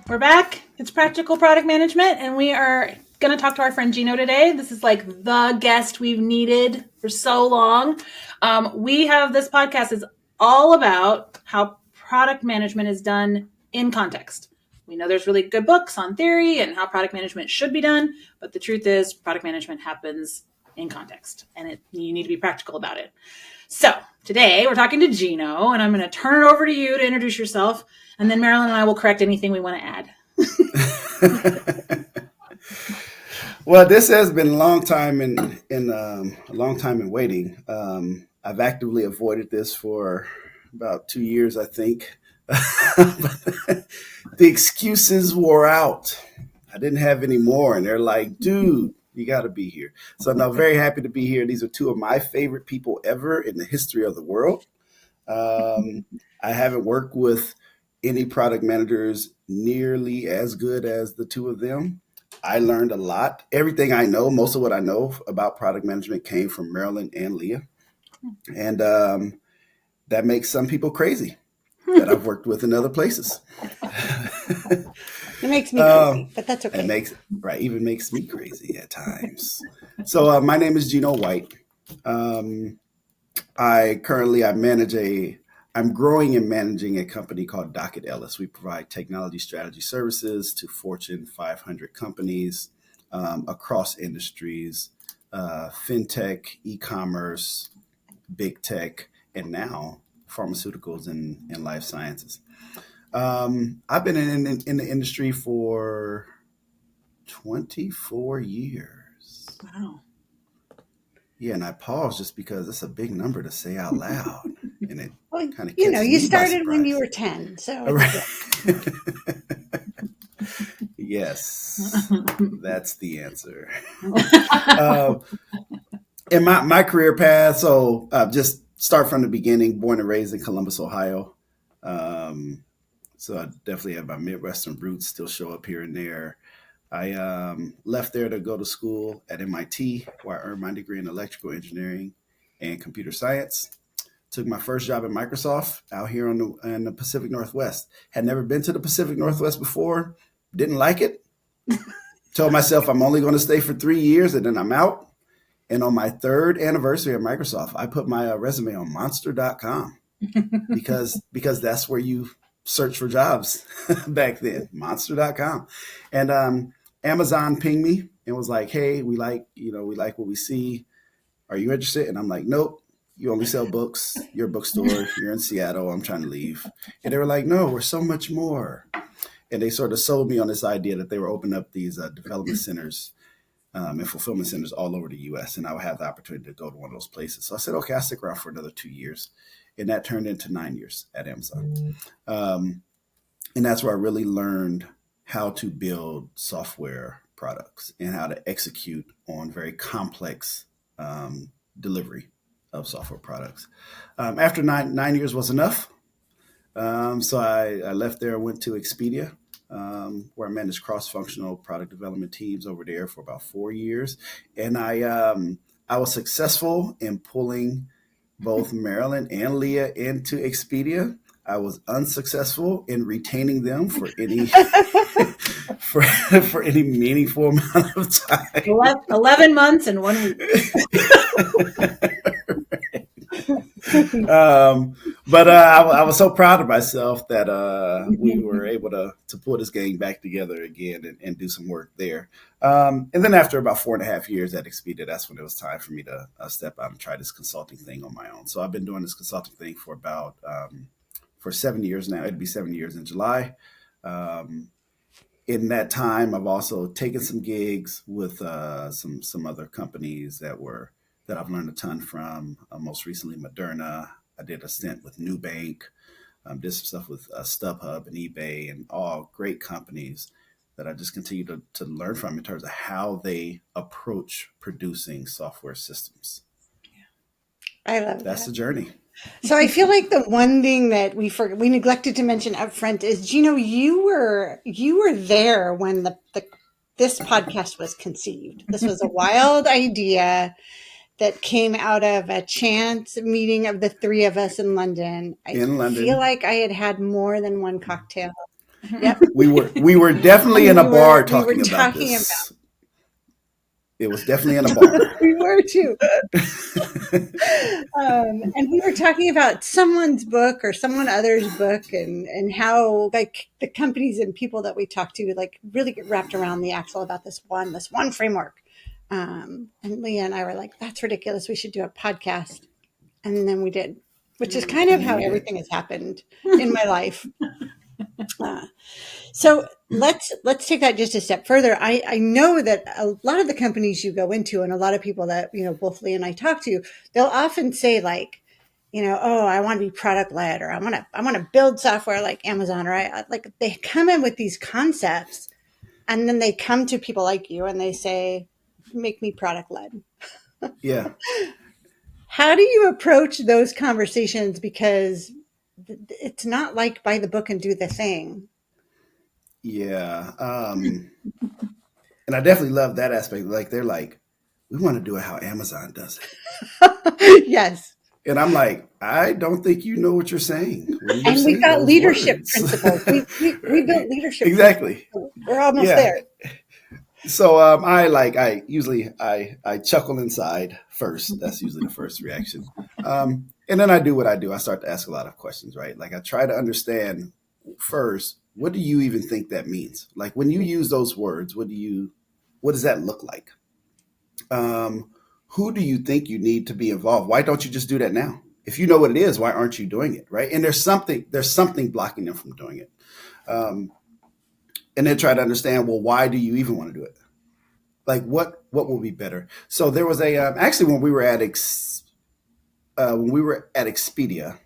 We're back. It's Practical Product Management, and we are going to talk to our friend Geno today. This is like the guest we've needed for so long. This podcast is all about how product management is done in context. We know there's really good books on theory and how product management should be done, but the truth is product management happens in context, and you need to be practical about it. So today we're talking to Geno, and I'm going to turn it over to you to introduce yourself, and then Marilyn and I will correct anything we want to add. Well, this has been a long time in waiting. I've actively avoided this for about 2 years, I think. The excuses wore out. I didn't have any more, and they're like, dude, you got to be here. So I'm very happy to be here. These are two of my favorite people ever in the history of the world. I haven't worked with any product managers nearly as good as the two of them. I learned a lot. Everything I know, most of what I know about product management came from Marilyn and Leah. And that makes some people crazy that I've worked with in other places. It makes me crazy, but that's okay. Even makes me crazy at times. So my name is Geno White. I'm growing and managing a company called Docket Ellis. We provide technology strategy services to Fortune 500 companies across industries, fintech, e-commerce, big tech, and now pharmaceuticals and life sciences. I've been in the industry for 24 years. Wow. Yeah, and I paused just because it's a big number to say out loud. And it kind of you started when you were 10. So right. Yes, that's the answer. In my career path, so just start from the beginning, born and raised in Columbus, Ohio. So I definitely have my Midwestern roots still show up here and there. I left there to go to school at MIT, where I earned my degree in electrical engineering and computer science. Took my first job at Microsoft out here in the Pacific Northwest. Had never been to the Pacific Northwest before. Didn't like it. Told myself I'm only going to stay for 3 years and then I'm out. And on my third anniversary at Microsoft, I put my resume on monster.com because that's where you search for jobs back then, monster.com. And Amazon pinged me and was like, hey, we like what we see. Are you interested? And I'm like, nope, you only sell books. You're a bookstore. You're in Seattle. I'm trying to leave. And they were like, no, we're so much more. And they sort of sold me on this idea that they were opening up these development centers and fulfillment centers all over the U.S. And I would have the opportunity to go to one of those places. So I said, okay, I'll stick around for another 2 years. And that turned into 9 years at Amazon. And that's where I really learned how to build software products and how to execute on very complex delivery of software products. After nine years was enough. So I left there, went to Expedia, where I managed cross-functional product development teams over there for about 4 years. And I was successful in pulling both Marilyn and Leah into Expedia. I was unsuccessful in retaining them for any for any meaningful amount of time. 11 months and 1 week. But I was so proud of myself that we were able to pull this gang back together again and do some work there. And then after about 4.5 years at Expedia, that's when it was time for me to step out and try this consulting thing on my own. So I've been doing this consulting thing for about for 7 years now. It'd be 7 years in July. In that time, I've also taken some gigs with some other companies that I've learned a ton from. Most recently, Moderna. I did a stint with Nubank. Did some stuff with StubHub and eBay, and all great companies that I just continue to learn from in terms of how they approach producing software systems. I love That's the journey. So I feel like the one thing that we neglected to mention up front is, Geno, you were there when this podcast was conceived. This was a wild idea that came out of a chance meeting of the three of us in London. I feel like I had more than one cocktail Yep. We were definitely in a bar We were talking about talking this. It was definitely in a bar. we were too. And we were talking about someone's book or someone other's book, and how like the companies and people that we talk to like really get wrapped around the axle about this one framework. And Leah and I were like, that's ridiculous. We should do a podcast. And then we did, which is kind of And then how we did. everything has happened in my life. So let's take that just a step further. I know that a lot of the companies you go into, and a lot of people that both Lee and I talk to, they'll often say like, oh, I want to be product led, or I want to build software like Amazon, or like they come in with these concepts, and then they come to people like you and they say, make me product led. Yeah. How do you approach those conversations? Because it's not like buy the book and do the thing. Yeah. And I definitely love that aspect. Like they're like, we want to do it how Amazon does it. Yes. And I'm like, I don't think you know what you're saying when you're And we've saying got those leadership words. principles. We built Right. leadership Exactly. principles. We're almost Yeah. there. So I usually I chuckle inside first. That's usually the first reaction. And then I do what I do. I start to ask a lot of questions, right? Like I try to understand first, what do you even think that means? Like when you use those words, what does that look like? Who do you think you need to be involved? Why don't you just do that now? If you know what it is, why aren't you doing it? Right. And there's something blocking them from doing it. And then try to understand, well, why do you even want to do it? Like what will be better? So there was a actually when we were at Expedia,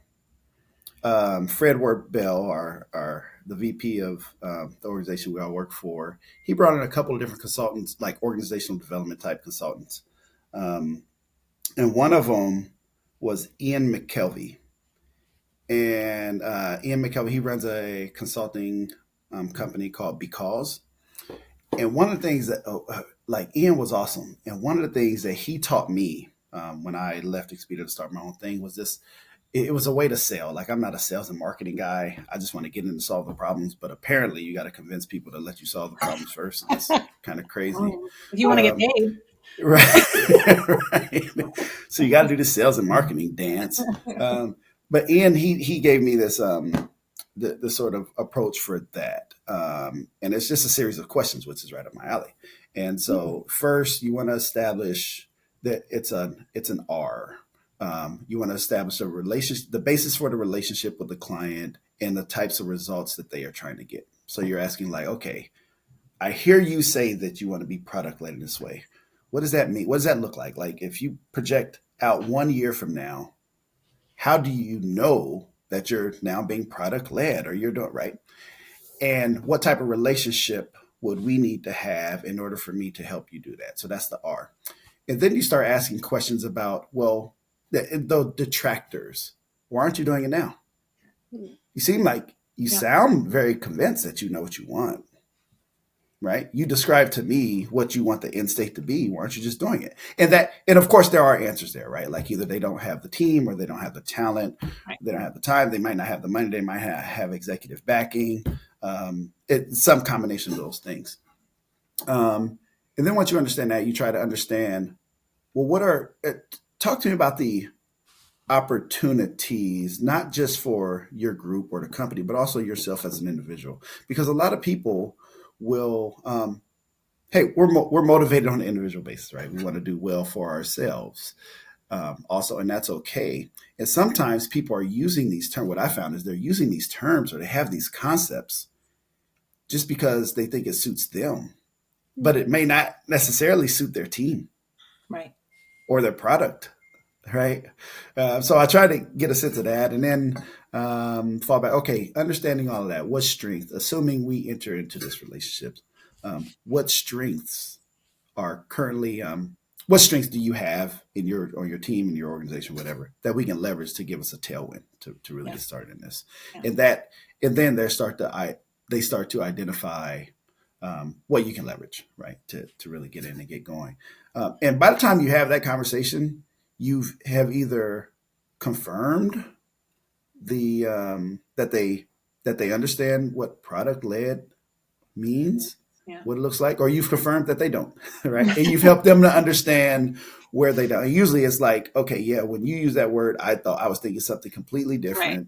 Fred Ward Bell, our the VP of the organization we all work for, he brought in a couple of different consultants, like organizational development type consultants, um, and one of them was Ian McKelvey. And Ian McKelvey, he runs a consulting company called Because. And one of the things that, like Ian was awesome. And one of the things that he taught me when I left Expedia to start my own thing was this. It was a way to sell. Like I'm not a sales and marketing guy. I just want to get in and solve the problems. But apparently, you got to convince people to let you solve the problems first. And that's kind of crazy. If you want to get paid. Right. Right. So you got to do the sales and marketing dance. But Ian, he gave me this the sort of approach for that, and it's just a series of questions, which is right up my alley. And so first, you want to establish that it's an R. You want to establish a relationship, the basis for the relationship with the client, and the types of results that they are trying to get. So you're asking like, okay, I hear you say that you want to be product led in this way. What does that mean? What does that look like? Like if you project out 1 year from now, how do you know that you're now being product led or you're doing right? And what type of relationship would we need to have in order for me to help you do that? So that's the R. And then you start asking questions about, well, the detractors. Why aren't you doing it now? You seem like you sound very convinced that you know what you want. Right? You describe to me what you want the end state to be. Why aren't you just doing it? And of course there are answers there, right? Like either they don't have the team or they don't have the talent, Right. They don't have the time, they might not have the money, they might have executive backing, it's some combination of those things. And then once you understand that, you try to understand, well, talk to me about the opportunities, not just for your group or the company, but also yourself as an individual. Because a lot of people will, hey, we're motivated on an individual basis, right? We want to do well for ourselves, also, and that's okay. And sometimes people are using these terms. What I found is they're using these terms or they have these concepts just because they think it suits them, but it may not necessarily suit their team, Right. or their product. Right. So I try to get a sense of that and then fall back. Okay. Understanding all of that. What strength, assuming we enter into this relationship, what strengths are currently, what strengths do you have in your team, in your organization, whatever, that we can leverage to give us a tailwind to really get started in this. Yeah. And then they start to identify what you can leverage, right, to really get in and get going. And by the time you have that conversation, you have either confirmed that they that they understand what product led means, Yeah. what it looks like, or you've confirmed that they don't, right? And you've helped them to understand where they don't. And usually it's like, okay, yeah, when you use that word, I thought I was thinking something completely different. Right.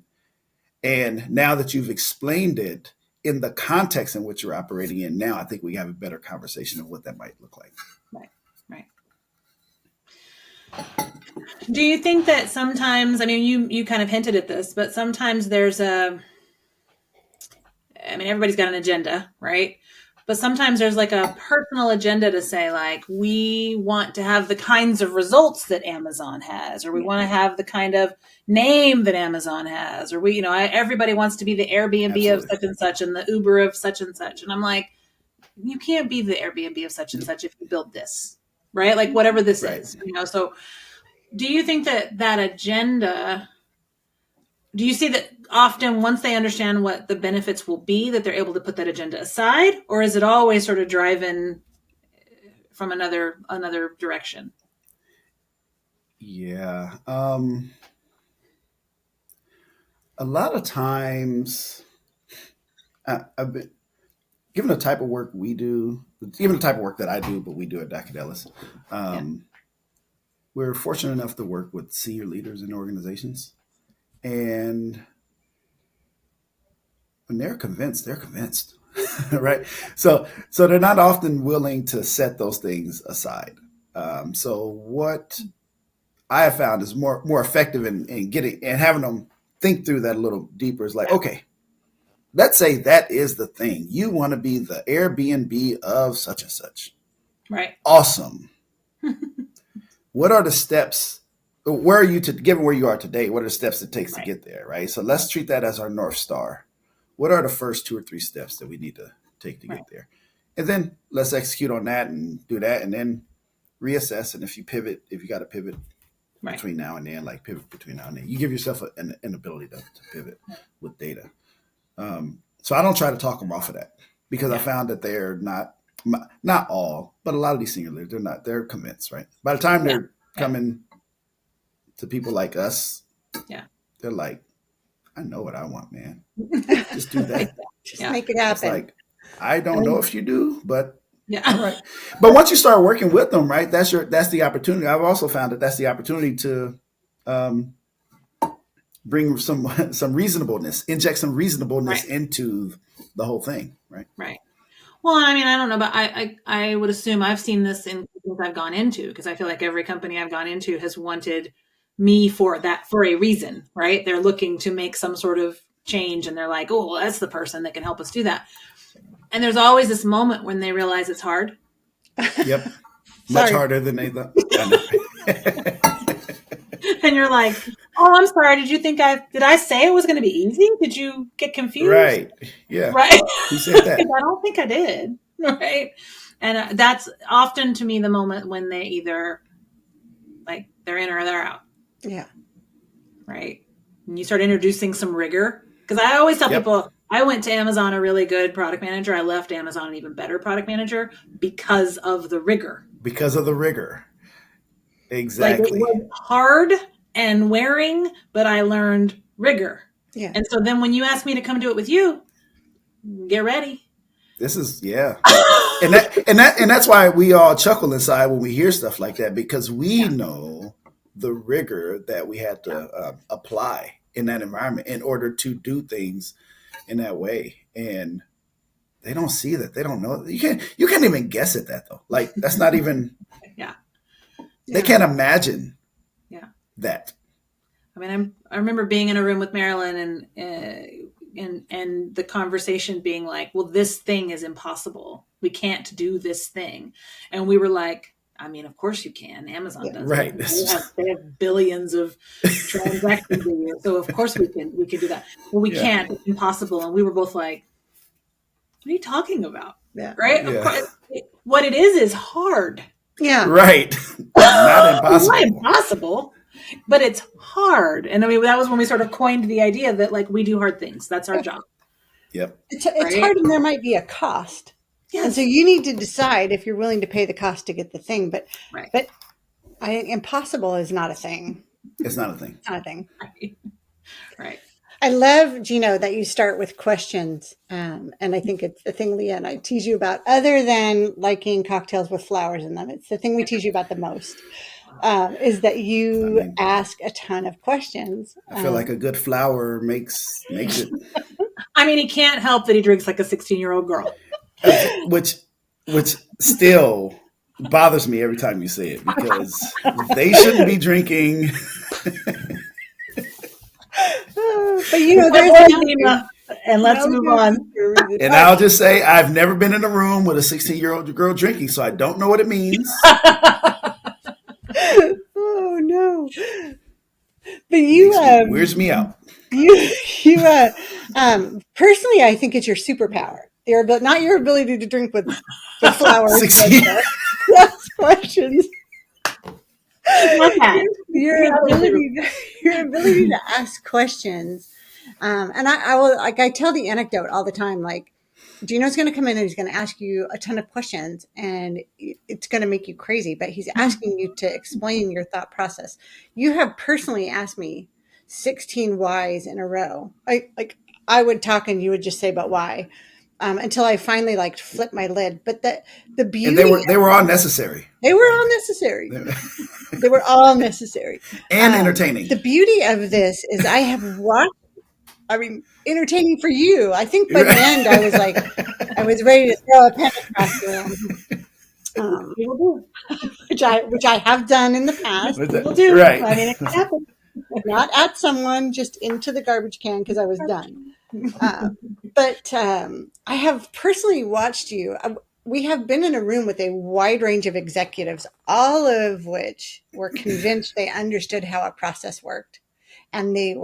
And now that you've explained it in the context in which you're operating in, now I think we have a better conversation of what that might look like. Right, right. Do you think that sometimes, I mean, you kind of hinted at this, but sometimes there's everybody's got an agenda, right? But sometimes there's like a personal agenda to say, like, we want to have the kinds of results that Amazon has, or we want to have the kind of name that Amazon has, or everybody wants to be the Airbnb Absolutely. Of such and such and the Uber of such and such. And I'm like, you can't be the Airbnb of such and such if you build this, right? Like whatever this right. is, so do you think that agenda, do you see that often once they understand what the benefits will be, that they're able to put that agenda aside, or is it always sort of driven from another direction? Yeah. A lot of times I've been given the type of work we do, even the type of work that I do, but we do at Dacadelis. We're fortunate enough to work with senior leaders in organizations. And when they're convinced, right? So they're not often willing to set those things aside. So what I have found is more effective in getting and having them think through that a little deeper is like, okay, let's say that is the thing. You want to be the Airbnb of such and such. Right. Awesome. What are the steps? Where are you given where you are today? What are the steps it takes to get there? Right. So let's treat that as our North Star. What are the first 2 or 3 steps that we need to take to get there? And then let's execute on that and do that and then reassess. And if you got to pivot between now and then, like pivot between now and then, you give yourself an ability to pivot with data. So I don't try to talk them off of that because I found that they're not all, but a lot of these senior leaders, they're convinced, right? By the time they're coming to people like us, they're like, I know what I want, man. Just do that. Just make it happen. It's like, I don't know if you do, but all right. But once you start working with them, right, that's the opportunity. I've also found that that's the opportunity to bring some reasonableness, inject some reasonableness into the whole thing, right? Right. Well, I mean, I don't know, but I would assume I've seen this in companies I've gone into, because I feel like every company I've gone into has wanted me for a reason, right? They're looking to make some sort of change and they're like, oh, well, that's the person that can help us do that. And there's always this moment when they realize it's hard. Yep. Much harder than they thought. And you're like, oh, I'm sorry. Did I say it was going to be easy? Did you get confused? Right. Yeah. Right. Who said that? I don't think I did. Right. And that's often to me the moment when they either like they're in or they're out. Yeah. Right. And you start introducing some rigor. Because I always tell people, I went to Amazon a really good product manager. I left Amazon an even better product manager because of the rigor. Because of the rigor. Exactly. Like it was hard and wearing, but I learned rigor. Yeah. And so then when you ask me to come do it with you, get ready. This is and that's why we all chuckle inside when we hear stuff like that, because we know the rigor that we had to apply in that environment in order to do things in that way. And they don't see that. They don't know. You can't even guess at that though. Like that's not even they can't imagine that. I mean, I remember being in a room with Marilyn and the conversation being like, well, this thing is impossible. We can't do this thing. And we were like, I mean, of course you can. Amazon does. Right. They have billions of transactions a year. So of course we can do that. Well, we can't. It's impossible. And we were both like, what are you talking about? Yeah. Right. Yeah. Of course, what it is hard. Yeah. Right. Not impossible. Not impossible, but it's hard. And I mean, that was when we sort of coined the idea that like we do hard things. That's our job. Yep. It's hard, and there might be a cost. Yes. And so you need to decide if you're willing to pay the cost to get the thing. But impossible is not a thing. It's not a thing. It's not a thing. Right. I love, Geno, that you start with questions. And I think it's the thing Leah and I tease you about, other than liking cocktails with flowers in them. It's the thing we tease you about the most, is that I you mean, ask a ton of questions. I feel like a good flower makes it, I mean, he can't help that he drinks like a 16-year-old girl. which still bothers me every time you say it, because they shouldn't be drinking. But you know, there's and let's move on. And I'll just say I've never been in a room with a 16-year-old girl drinking, so I don't know what it means. Oh no! But you, Weirds me out. you, personally, I think it's your superpower. Not your ability to drink with flowers. 16. Ask questions. Not that. Your ability to ask questions. And I will, like, I tell the anecdote all the time, like, Geno's going to come in and he's going to ask you a ton of questions, and it's going to make you crazy, but he's asking you to explain your thought process. You have personally asked me 16 whys in a row. I would talk and you would just say, but why? Until I finally like flipped my lid. But the beauty, And they were all necessary. They were all necessary. They were all necessary. And entertaining. The beauty of this is I have watched, entertaining for you. I think by the end I was ready to throw a pen across the room. Which I have done in the past. People do. Right. I mean, it can happen. Not at someone, just into the garbage can because I was done. But I have personally watched you. We have been in a room with a wide range of executives, all of which were convinced they understood how a process worked. And they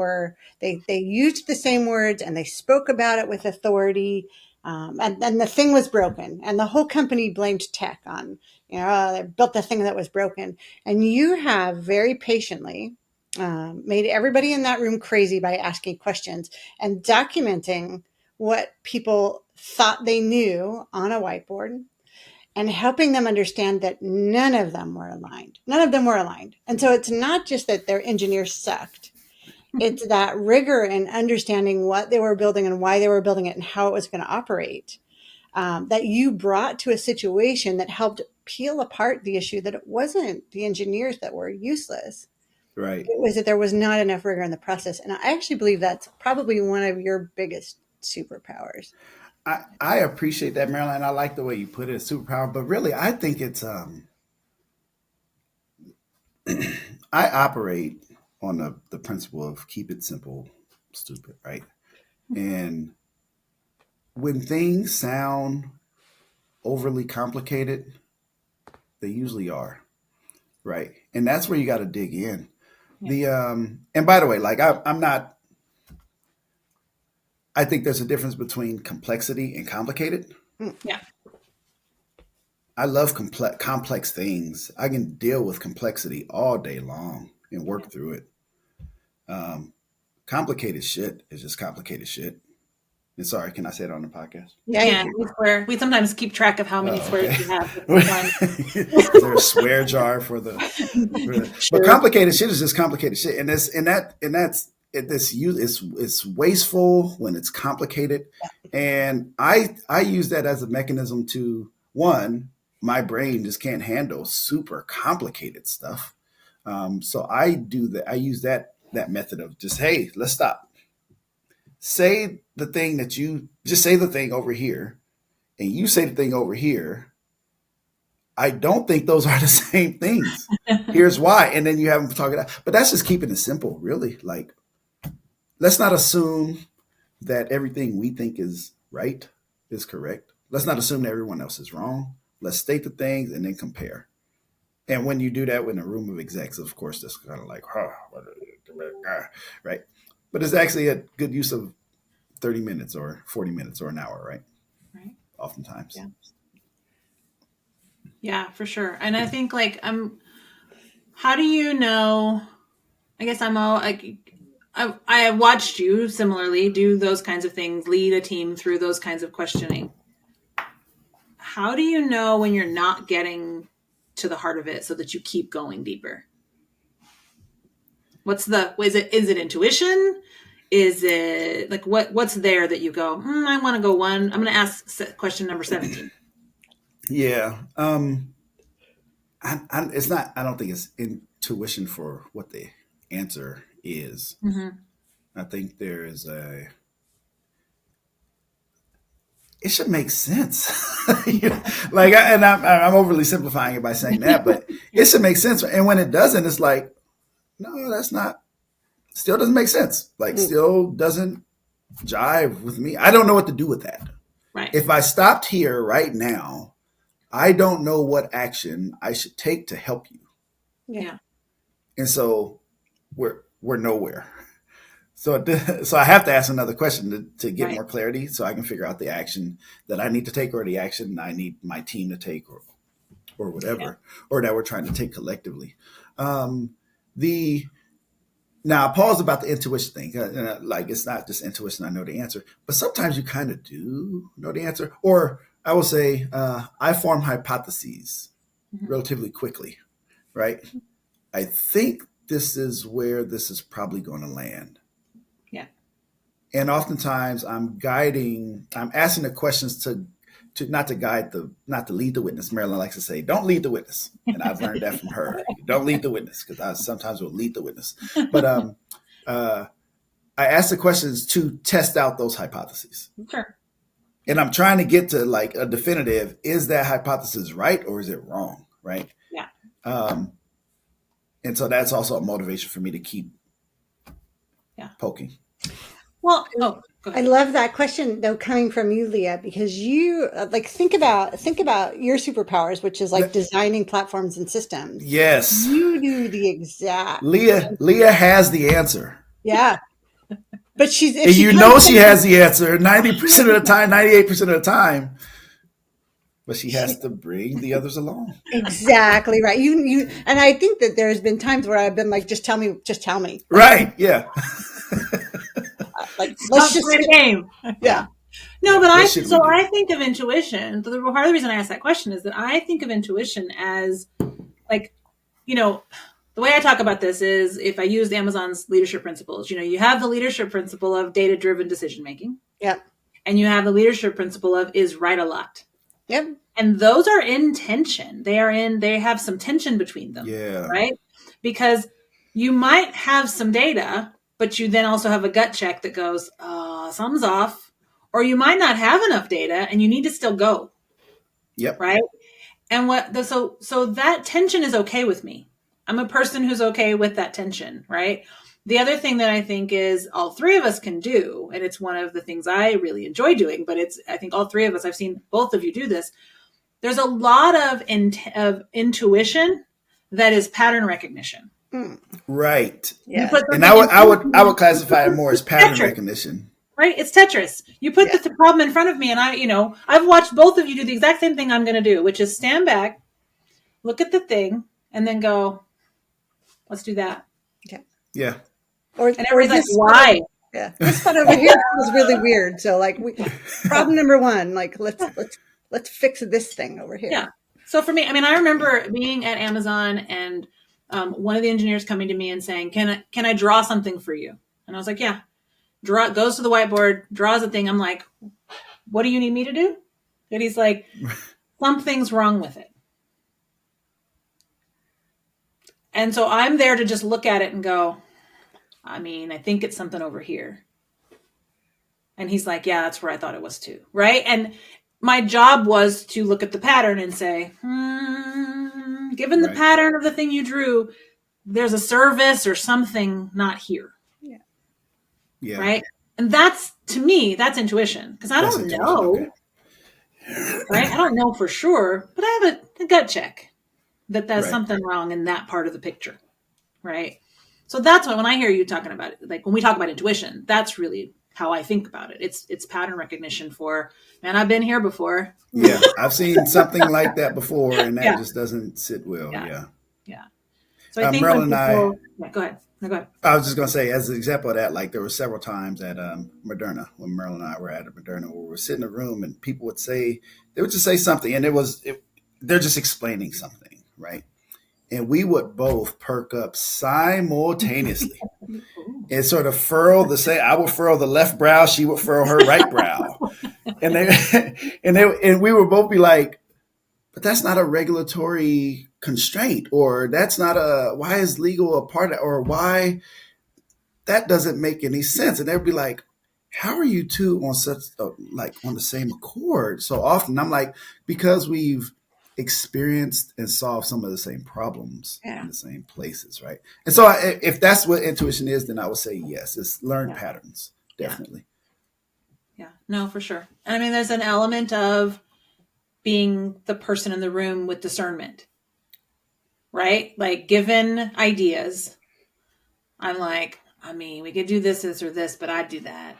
used the same words and they spoke about it with authority. And the thing was broken, and the whole company blamed tech on, they built the thing that was broken. And you have very patiently made everybody in that room crazy by asking questions and documenting what people thought they knew on a whiteboard, and helping them understand that none of them were aligned. None of them were aligned. And so it's not just that their engineers sucked. It's that rigor in understanding what they were building and why they were building it and how it was going to operate, that you brought to a situation that helped peel apart the issue that it wasn't the engineers that were useless. Right. It was that there was not enough rigor in the process. And I actually believe that's probably one of your biggest superpowers. I appreciate that, Marilyn. I like the way you put it, superpower. But really, I think it's I operate on the principle of keep it simple, stupid, right? And when things sound overly complicated, they usually are, right? And that's where you got to dig in. Yeah. And by the way, like I'm not. I think there's a difference between complexity and complicated. Yeah. I love complex things. I can deal with complexity all day long and work through it. Complicated shit is just complicated shit. And sorry, can I say it on the podcast? Yeah, we swear. We sometimes keep track of how many swears you have. Is there a swear jar for the? Sure. But complicated shit is just complicated shit, and it's wasteful when it's complicated. And I use that as a mechanism to, one, my brain just can't handle super complicated stuff. So I do that. I use that method of just, hey, let's stop. Say the thing just say the thing over here, and you say the thing over here. I don't think those are the same things. Here's why. And then you have them talk it out. But that's just keeping it simple, really. Like, let's not assume that everything we think is right is correct. Let's not assume that everyone else is wrong. Let's state the things and then compare. And when you do that in a room of execs, of course, that's kind of like, right? But it's actually a good use of 30 minutes or 40 minutes or an hour, right? Right. Oftentimes. Yeah, for sure. And I think how do you know? I guess I have watched you similarly do those kinds of things, lead a team through those kinds of questioning. How do you know when you're not getting to the heart of it so that you keep going deeper? Is it intuition? Is it like what's there that you go, I want to go one? I'm going to ask question number 17. Yeah. It's not, I don't think it's intuition for what the answer is. Mm-hmm. I think there is it should make sense. Like, and I'm overly simplifying it by saying that, but it should make sense. And when it doesn't, it's like, no, that's not, still doesn't make sense. Like, still doesn't jive with me. I don't know what to do with that. Right. If I stopped here right now, I don't know what action I should take to help you. Yeah. And so we're nowhere. So I have to ask another question to get more clarity, so I can figure out the action that I need to take, or the action I need my team to take, or whatever, or that we're trying to take collectively. Now I pause about the intuition thing. Like, it's not just intuition, I know the answer, but sometimes you kind of do know the answer. Or I will say, I form hypotheses relatively quickly, right? I think this is where this is probably going to land. Yeah. And oftentimes I'm asking the questions to not to lead the witness. Marilyn likes to say, don't lead the witness. And I've learned that from her. Don't lead the witness, because I sometimes will lead the witness. But I ask the questions to test out those hypotheses. Sure. And I'm trying to get to like a definitive, is that hypothesis right or is it wrong? Right. Yeah. And so that's also a motivation for me to keep poking. Well, I love that question though, coming from you, Leah, because you like think about your superpowers, which is like designing platforms and systems. Yes. You do the exact. Leah has the answer. Yeah. But she has the answer 90% of the time, 98% of the time. But she has to bring the others along. Exactly right. You and I think that there's been times where I've been like, just tell me. Right. Yeah. Like, let's just play the game. Yeah. No, but I think of intuition. Part of the reason I asked that question is that I think of intuition as like, the way I talk about this is if I use Amazon's leadership principles, you have the leadership principle of data-driven decision-making. Yep. And you have the leadership principle of is right a lot. Yep. And those are in tension. They have some tension between them. Yeah. Right? Because you might have some data, but you then also have a gut check that goes, something's off. Or you might not have enough data and you need to still go. Yep. Right? And so that tension is okay with me. I'm a person who's okay with that tension, right? The other thing that I think is all three of us can do, and it's one of the things I really enjoy doing, but I think all three of us, I've seen both of you do this. There's a lot of intuition that is pattern recognition. Right. Yeah. And I would classify it more as pattern recognition. Right? It's Tetris. You put the problem in front of me and I've watched both of you do the exact same thing I'm going to do, which is stand back, look at the thing, and then go, let's do that. Okay. Yeah. And everybody's like, why? Yeah. This one over here was really weird. So like problem number one, like let's fix this thing over here. Yeah. So for me, I remember being at Amazon and one of the engineers coming to me and saying, can I draw something for you? And I was like, yeah. Goes to the whiteboard, draws a thing. I'm like, what do you need me to do? And he's like, something's wrong with it. And so I'm there to just look at it and go, I think it's something over here. And he's like, yeah, that's where I thought it was too. Right. And my job was to look at the pattern and say, given the pattern of the thing you drew, there's a service or something not here. Yeah. Right. And that's, to me, that's intuition. Because I don't know. Okay. Right. I don't know for sure, but I have a gut check that there's something wrong in that part of the picture. Right. So that's when I hear you talking about it, like when we talk about intuition, that's really how I think about it. It's pattern recognition for, man, I've been here before. Yeah. I've seen something like that before and that just doesn't sit well. Yeah. So I think Merlin and I, go ahead. No, go ahead. I was just going to say, as an example of that, like there were several times at Moderna, when Merlin and I were at Moderna, where we were sitting in a room and people would just say something and they're just explaining something, right? And we would both perk up simultaneously. and sort of furrow the same. I would furrow the left brow, she would furrow her right brow, and and we would both be like, "But that's not a regulatory constraint, or that's not a why is legal a part of, or why that doesn't make any sense." And they'd be like, "How are you two on such like on the same accord so often?" I'm like, "Because we've experienced and solved some of the same problems Yeah. in the same places, right?" And so, if that's what intuition is, then I would say yes, it's learned patterns, definitely. Yeah, no, for sure. And I mean, there's an element of being the person in the room with discernment, right? Like, given ideas, I'm like, I mean, we could do this or this, but I'd do that.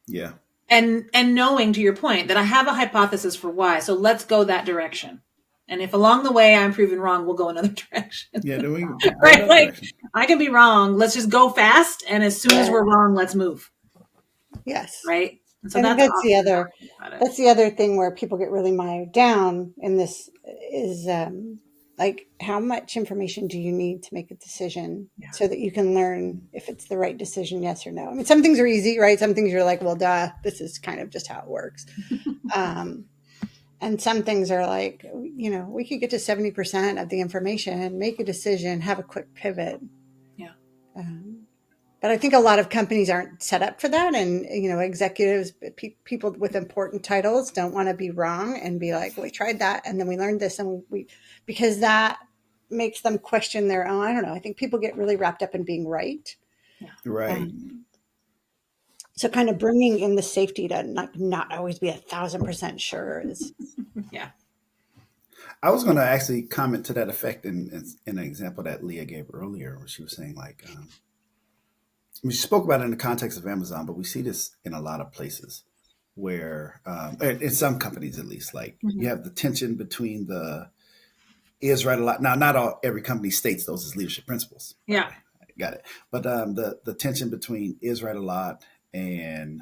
Yeah. And knowing, to your point, that I have a hypothesis for why, so let's go that direction. And if along the way I'm proven wrong, we'll go another direction. Yeah, right? Like, direction. I can be wrong. Let's just go fast, and as soon as we're wrong, let's move. Yes. Right. And so that's the other thing where people get really mired down in this is like, how much information do you need to make a decision so that you can learn if it's the right decision, yes or no? I mean, some things are easy, right? Some things you're like, well, duh, this is kind of just how it works. And some things are like, you know, we could get to 70% of the information, make a decision, have a quick pivot. Yeah. But I think a lot of companies aren't set up for that. And, you know, executives, people with important titles don't want to be wrong and be like, we tried that and then we learned this, and because that makes them question their own. I don't know. I think people get really wrapped up in being right. Yeah. Right. So kind of bringing in the safety to not always be 1,000% sure is. Yeah. I was going to actually comment to that effect in an example that Leah gave earlier, where she was saying like, we spoke about it in the context of Amazon, but we see this in a lot of places where, in some companies at least, like you have the tension between the is right a lot. Now, not every company states those as leadership principles. Yeah. Got it. But the tension between is right a lot and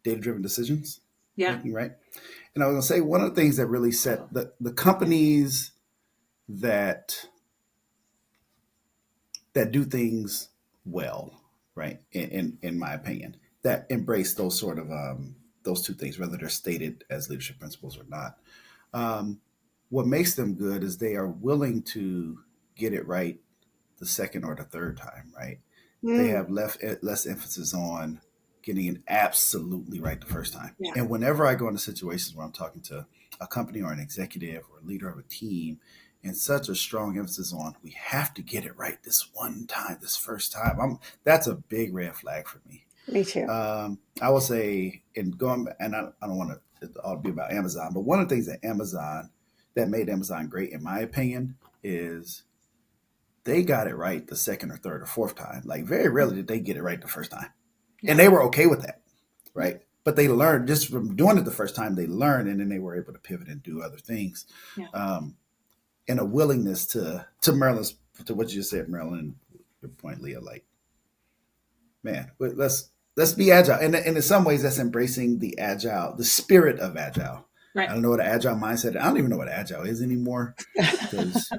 data-driven decisions. Yeah. Making, right. And I was going to say, one of the things that really set the companies that do things well, right? In my opinion, that embrace those sort of those two things, whether they're stated as leadership principles or not. What makes them good is they are willing to get it right the second or the third time, right? They have less emphasis on getting it absolutely right the first time. Yeah. And whenever I go into situations where I'm talking to a company or an executive or a leader of a team, and such a strong emphasis on we have to get it right this one time, this first time, that's a big red flag for me. Me too. I will say, I don't want it to all be about Amazon, but one of the things that made Amazon great, in my opinion, is they got it right the second or third or fourth time. Like, very rarely did they get it right the first time. Yeah. And they were okay with that, right? But they learned just from doing it the first time, they learned, and then they were able to pivot and do other things. Yeah. And a willingness to Marilyn's, to what you just said, Marilyn, your point, Leah, like, man, let's be agile. And in some ways, that's embracing the spirit of agile. Right. I don't know what an agile mindset. I don't even know what agile is anymore, because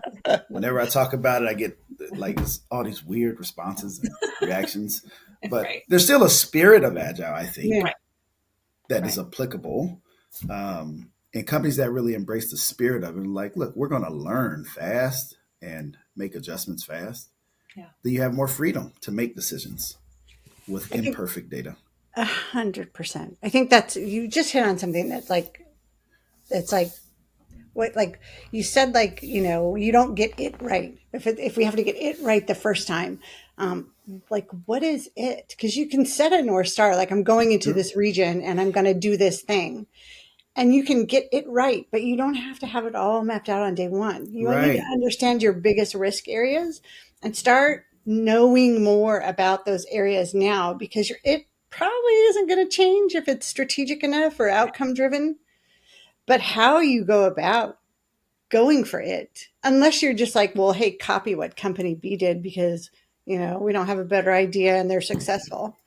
whenever I talk about it, I get like all these weird responses and reactions. But there's still a spirit of agile, I think, that is applicable. And companies that really embrace the spirit of it, like, look, we're going to learn fast and make adjustments fast. Yeah. Then you have more freedom to make decisions with imperfect data. 100%. I think you just hit on something that's like, it's like what, like you said, like, you know, you don't get it right. If we have to get it right the first time, like, what is it? Because you can set a North Star, like, I'm going into this region and I'm going to do this thing. And you can get it right, but you don't have to have it all mapped out on day one. You need to understand your biggest risk areas and start knowing more about those areas now, because it probably isn't going to change if it's strategic enough or outcome driven. But how you go about going for it, unless you're just like, well, hey, copy what company B did because, you know, we don't have a better idea and they're successful,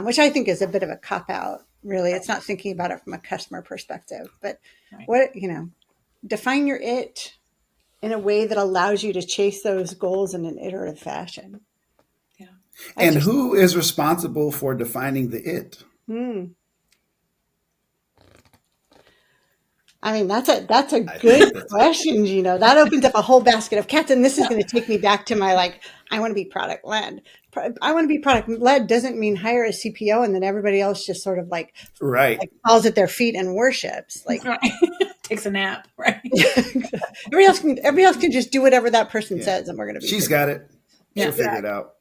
which I think is a bit of a cop out. Really, it's not thinking about it from a customer perspective, but define your it in a way that allows you to chase those goals in an iterative fashion. Yeah. And who is responsible for defining the it? I mean, that's a good question, Geno. That opens up a whole basket of cats. And this is going to take me back to my, I want to be product led. I want to be product led doesn't mean hire a CPO and then everybody else just sort of falls at their feet and worships. Takes a nap, right? everybody else can just do whatever that person says, and we're going to be. She's got it. She'll figure it out.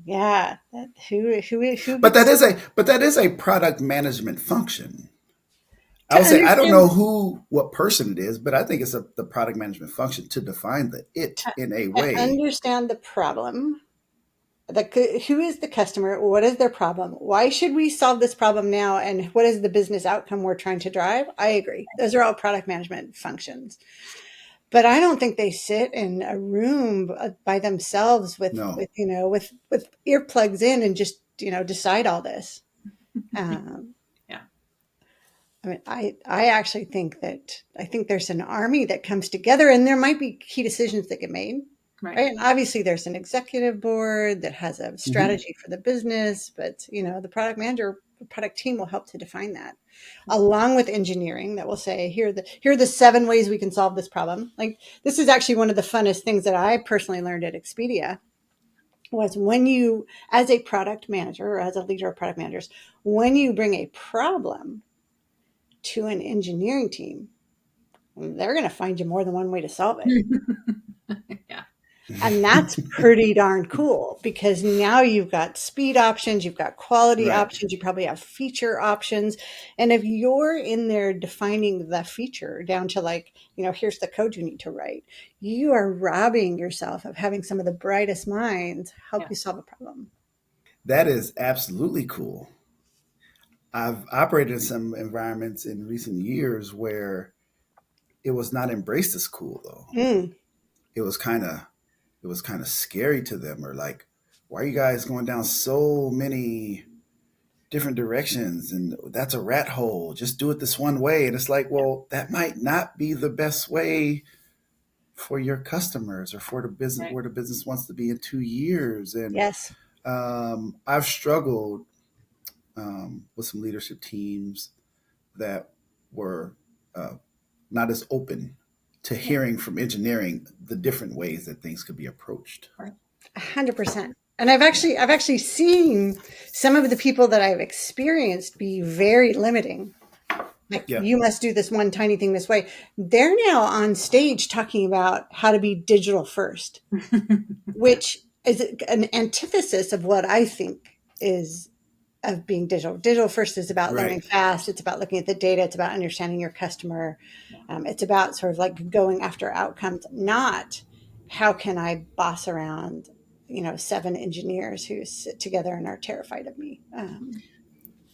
Yeah. But that is a product management function. I would say I don't know what person it is, but I think it's the product management function to define the it in a way. Understand the problem. Who is the customer? What is their problem? Why should we solve this problem now? And what is the business outcome we're trying to drive? I agree. Those are all product management functions. But I don't think they sit in a room by themselves with earplugs in and just decide all this. I mean, I actually think there's an army that comes together, and there might be key decisions that get made. Right. And obviously there's an executive board that has a strategy for the business, but the product manager, the product team will help to define that, along with engineering that will say, here are the 7 ways we can solve this problem. This is actually one of the funnest things that I personally learned at Expedia was when you, as a product manager or as a leader of product managers, when you bring a problem to an engineering team, they're going to find you more than one way to solve it. Yeah. And that's pretty darn cool because now you've got speed options, you've got quality options, you probably have feature options. And if you're in there defining the feature down to here's the code you need to write, you are robbing yourself of having some of the brightest minds help you solve a problem. That is absolutely cool. I've operated in some environments in recent years where it was not embraced as cool though. It was kind of scary to them, or why are you guys going down so many different directions? And that's a rat hole. Just do it this one way. And it's well, that might not be the best way for your customers or for the business where the business wants to be in 2 years. And yes, I've struggled with some leadership teams that were not as open to hearing from engineering the different ways that things could be approached. 100%. And I've actually seen some of the people that I've experienced be very limiting. You must do this one tiny thing this way. They're now on stage talking about how to be digital first, which is an antithesis of what I think is of being digital. Digital first is about learning fast. It's about looking at the data. It's about understanding your customer. It's about sort of going after outcomes, not how can I boss around, 7 engineers who sit together and are terrified of me.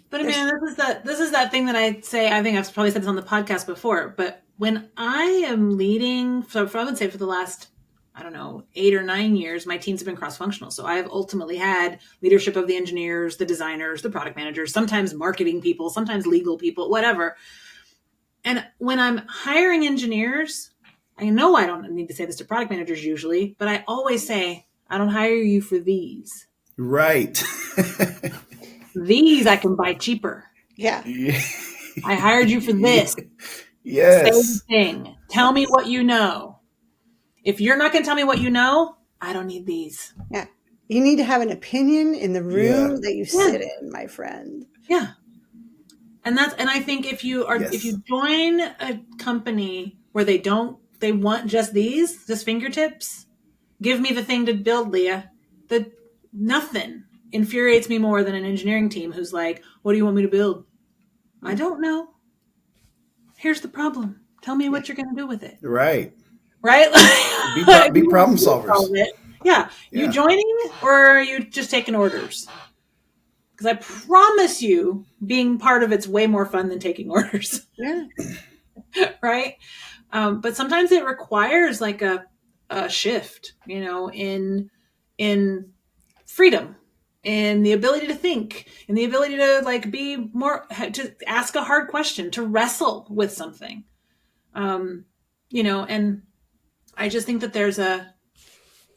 But I mean, this is that thing that I say, I think I've probably said this on the podcast before, but when I am leading, I would say for the last, 8 or 9 years, my teams have been cross-functional. So I have ultimately had leadership of the engineers, the designers, the product managers, sometimes marketing people, sometimes legal people, whatever. And when I'm hiring engineers, I know I don't need to say this to product managers usually, but I always say, I don't hire you for these. Right. These I can buy cheaper. Yeah. I hired you for this. Yes. Same thing. Tell me what you know. If you're not going to tell me what you know, I don't need these. Yeah. You need to have an opinion in the room that you sit in, my friend. Yeah. And I think if you join a company where they want just fingertips, give me the thing to build, Leah. Nothing infuriates me more than an engineering team who's like, what do you want me to build? I don't know. Here's the problem. Tell me what you're going to do with it. Right. Right? Be problem solvers. Yeah. You joining or are you just taking orders? Because I promise you being part of it's way more fun than taking orders. Yeah. Right? But sometimes it requires a shift, in freedom, in the ability to think, in the ability to be more, to ask a hard question, to wrestle with something. And I just think that there's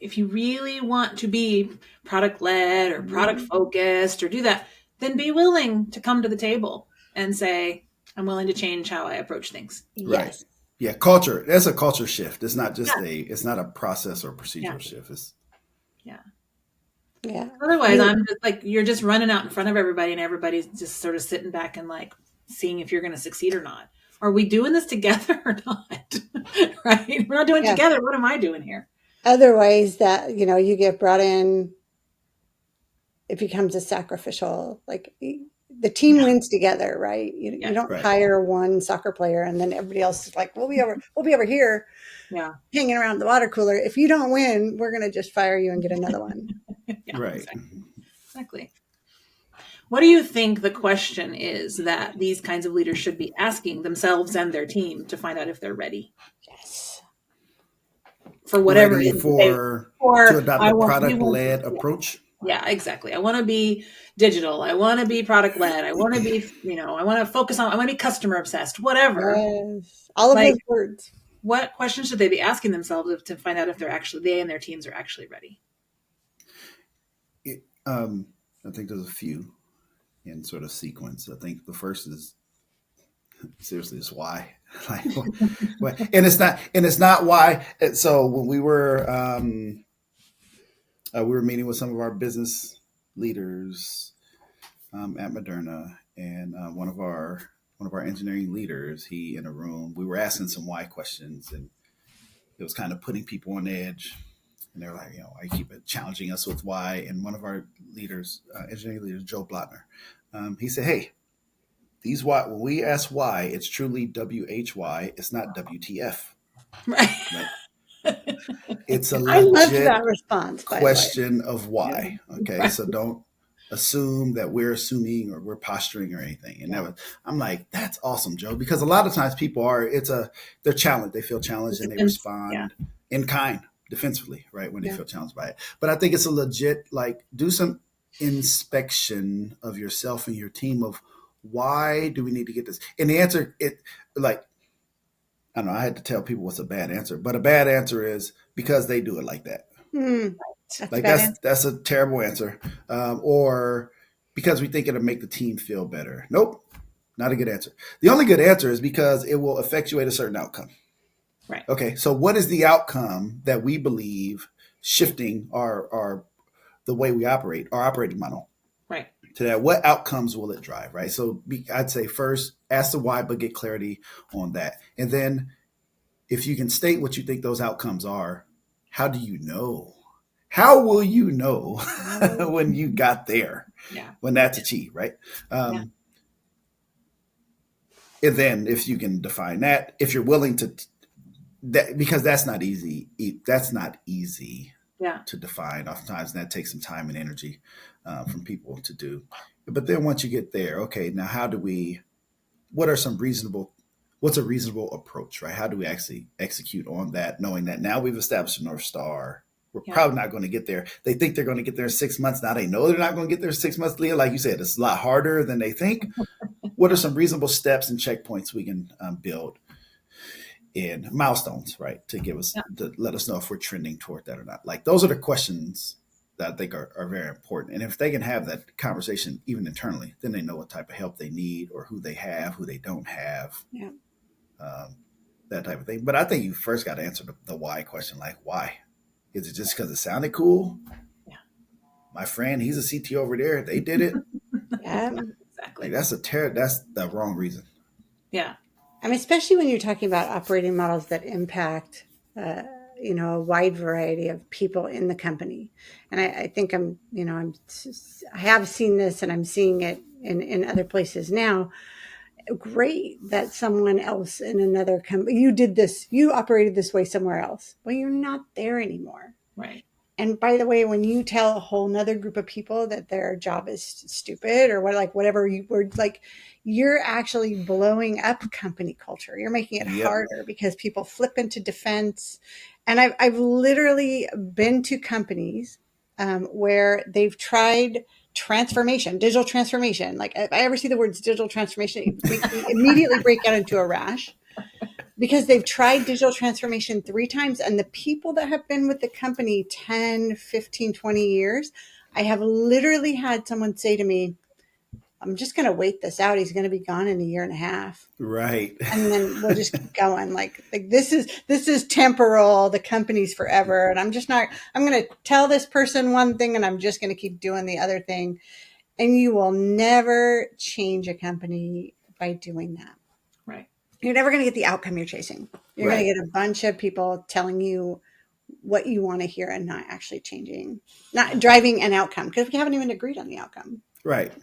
if you really want to be product led or product focused or do that, then be willing to come to the table and say, I'm willing to change how I approach things. Right. Yes. Yeah, culture. That's a culture shift. It's not just Yeah. it's not a process or procedural Yeah. shift. It's Yeah. Yeah. Otherwise, I'm just like, you're just running out in front of everybody and everybody's just sort of sitting back and like seeing if you're going to succeed or not. Are we doing this together or not? Right? We're not doing it Yeah. together. What am I doing here? Otherwise, that, you know, you get brought in, it becomes a sacrificial, like the team wins together, right? You Yeah. don't Right. hire one soccer player and then everybody else is like, we'll be over here Yeah. hanging around the water cooler. If you don't win, we're going to just fire you and get another one. Yeah, right. exactly. What do you think the question is that these kinds of leaders should be asking themselves and their team to find out if they're ready Yes. for whatever Ready it is to adopt a product led approach. Yeah, exactly. I want to be digital. I want to be product led. I want to be, I want to focus on, I want to be customer obsessed, whatever. Yes. All of Like, those words. what questions should they be asking themselves to find out if they and their teams are actually ready? I think there's a few in sort of sequence. I think the first is seriously is why. Like, and it's not why. So when we were meeting with some of our business leaders at Moderna, and one of our engineering leaders, he in a room, we were asking some why questions, and it was kind of putting people on edge. And they're like, I keep it challenging us with why. And one of our leaders, engineering leaders, Joe Blotner, he said, "Hey, these why, when we ask why, it's truly WHY. It's not WTF. Right. It's a I loved legit that response, by question of why. Okay, Right. so don't assume that we're assuming or we're posturing or anything." And I'm like, that's awesome, Joe, because a lot of times people they're challenged. They feel challenged and they respond in kind, defensively, right, when they feel challenged by it. But I think it's a legit, like, do some inspection of yourself and your team of why do we need to get this? And the answer, I don't know, I had to tell people what's a bad answer, but a bad answer is because they do it like that. That's a terrible answer. Or because we think it'll make the team feel better. Nope, not a good answer. The only good answer is because it will effectuate a certain outcome. Right. Okay, so what is the outcome that we believe shifting the way we operate, our operating model? Right. To that, what outcomes will it drive? Right. So I'd say first ask the why, but get clarity on that. And then if you can state what you think those outcomes are, how do you know? How will you know when you got there? Yeah. When that's achieved, right? And then if you can define that, if you're willing to, because that's not easy. That's not easy to define. Oftentimes that takes some time and energy from people to do. But then once you get there, okay, now what's a reasonable approach, right? How do we actually execute on that, knowing that now we've established a North Star? We're probably not going to get there. They think they're going to get there in 6 months. Now they know they're not going to get there in 6 months, Leah. Like you said, it's a lot harder than they think. What are some reasonable steps and checkpoints we can build in milestones, right? To let us know if we're trending toward that or not. Like, those are the questions that I think are very important. And if they can have that conversation even internally, then they know what type of help they need or who they have, who they don't have. Yeah. That type of thing. But I think you first got to answer the why question. Like, why? Is it just because it sounded cool? Yeah. My friend, he's a CTO over there. They did it. Exactly. Like, that's the wrong reason. Yeah. I mean, especially when you're talking about operating models that impact, a wide variety of people in the company. And I think I have seen this and I'm seeing it in other places now. Great that someone else in another company, you operated this way somewhere else. Well, you're not there anymore. Right. And by the way, when you tell a whole nother group of people that their job is stupid or whatever you were like, you're actually blowing up company culture. You're making it harder because people flip into defense. And I've literally been to companies where they've tried digital transformation. Like, if I ever see the words digital transformation, it makes me immediately break out into a rash because they've tried digital transformation 3 times, and the people that have been with the company 10, 15, 20 years, I have literally had someone say to me, I'm just going to wait this out. He's going to be gone in a year and a half. Right. And then we'll just keep going. Like this is temporal. The company's forever. And I'm going to tell this person one thing and I'm just going to keep doing the other thing. And you will never change a company by doing that. Right. You're never going to get the outcome you're chasing. You're Right. going to get a bunch of people telling you what you want to hear and not actually changing, not driving an outcome, because we haven't even agreed on the outcome. Right.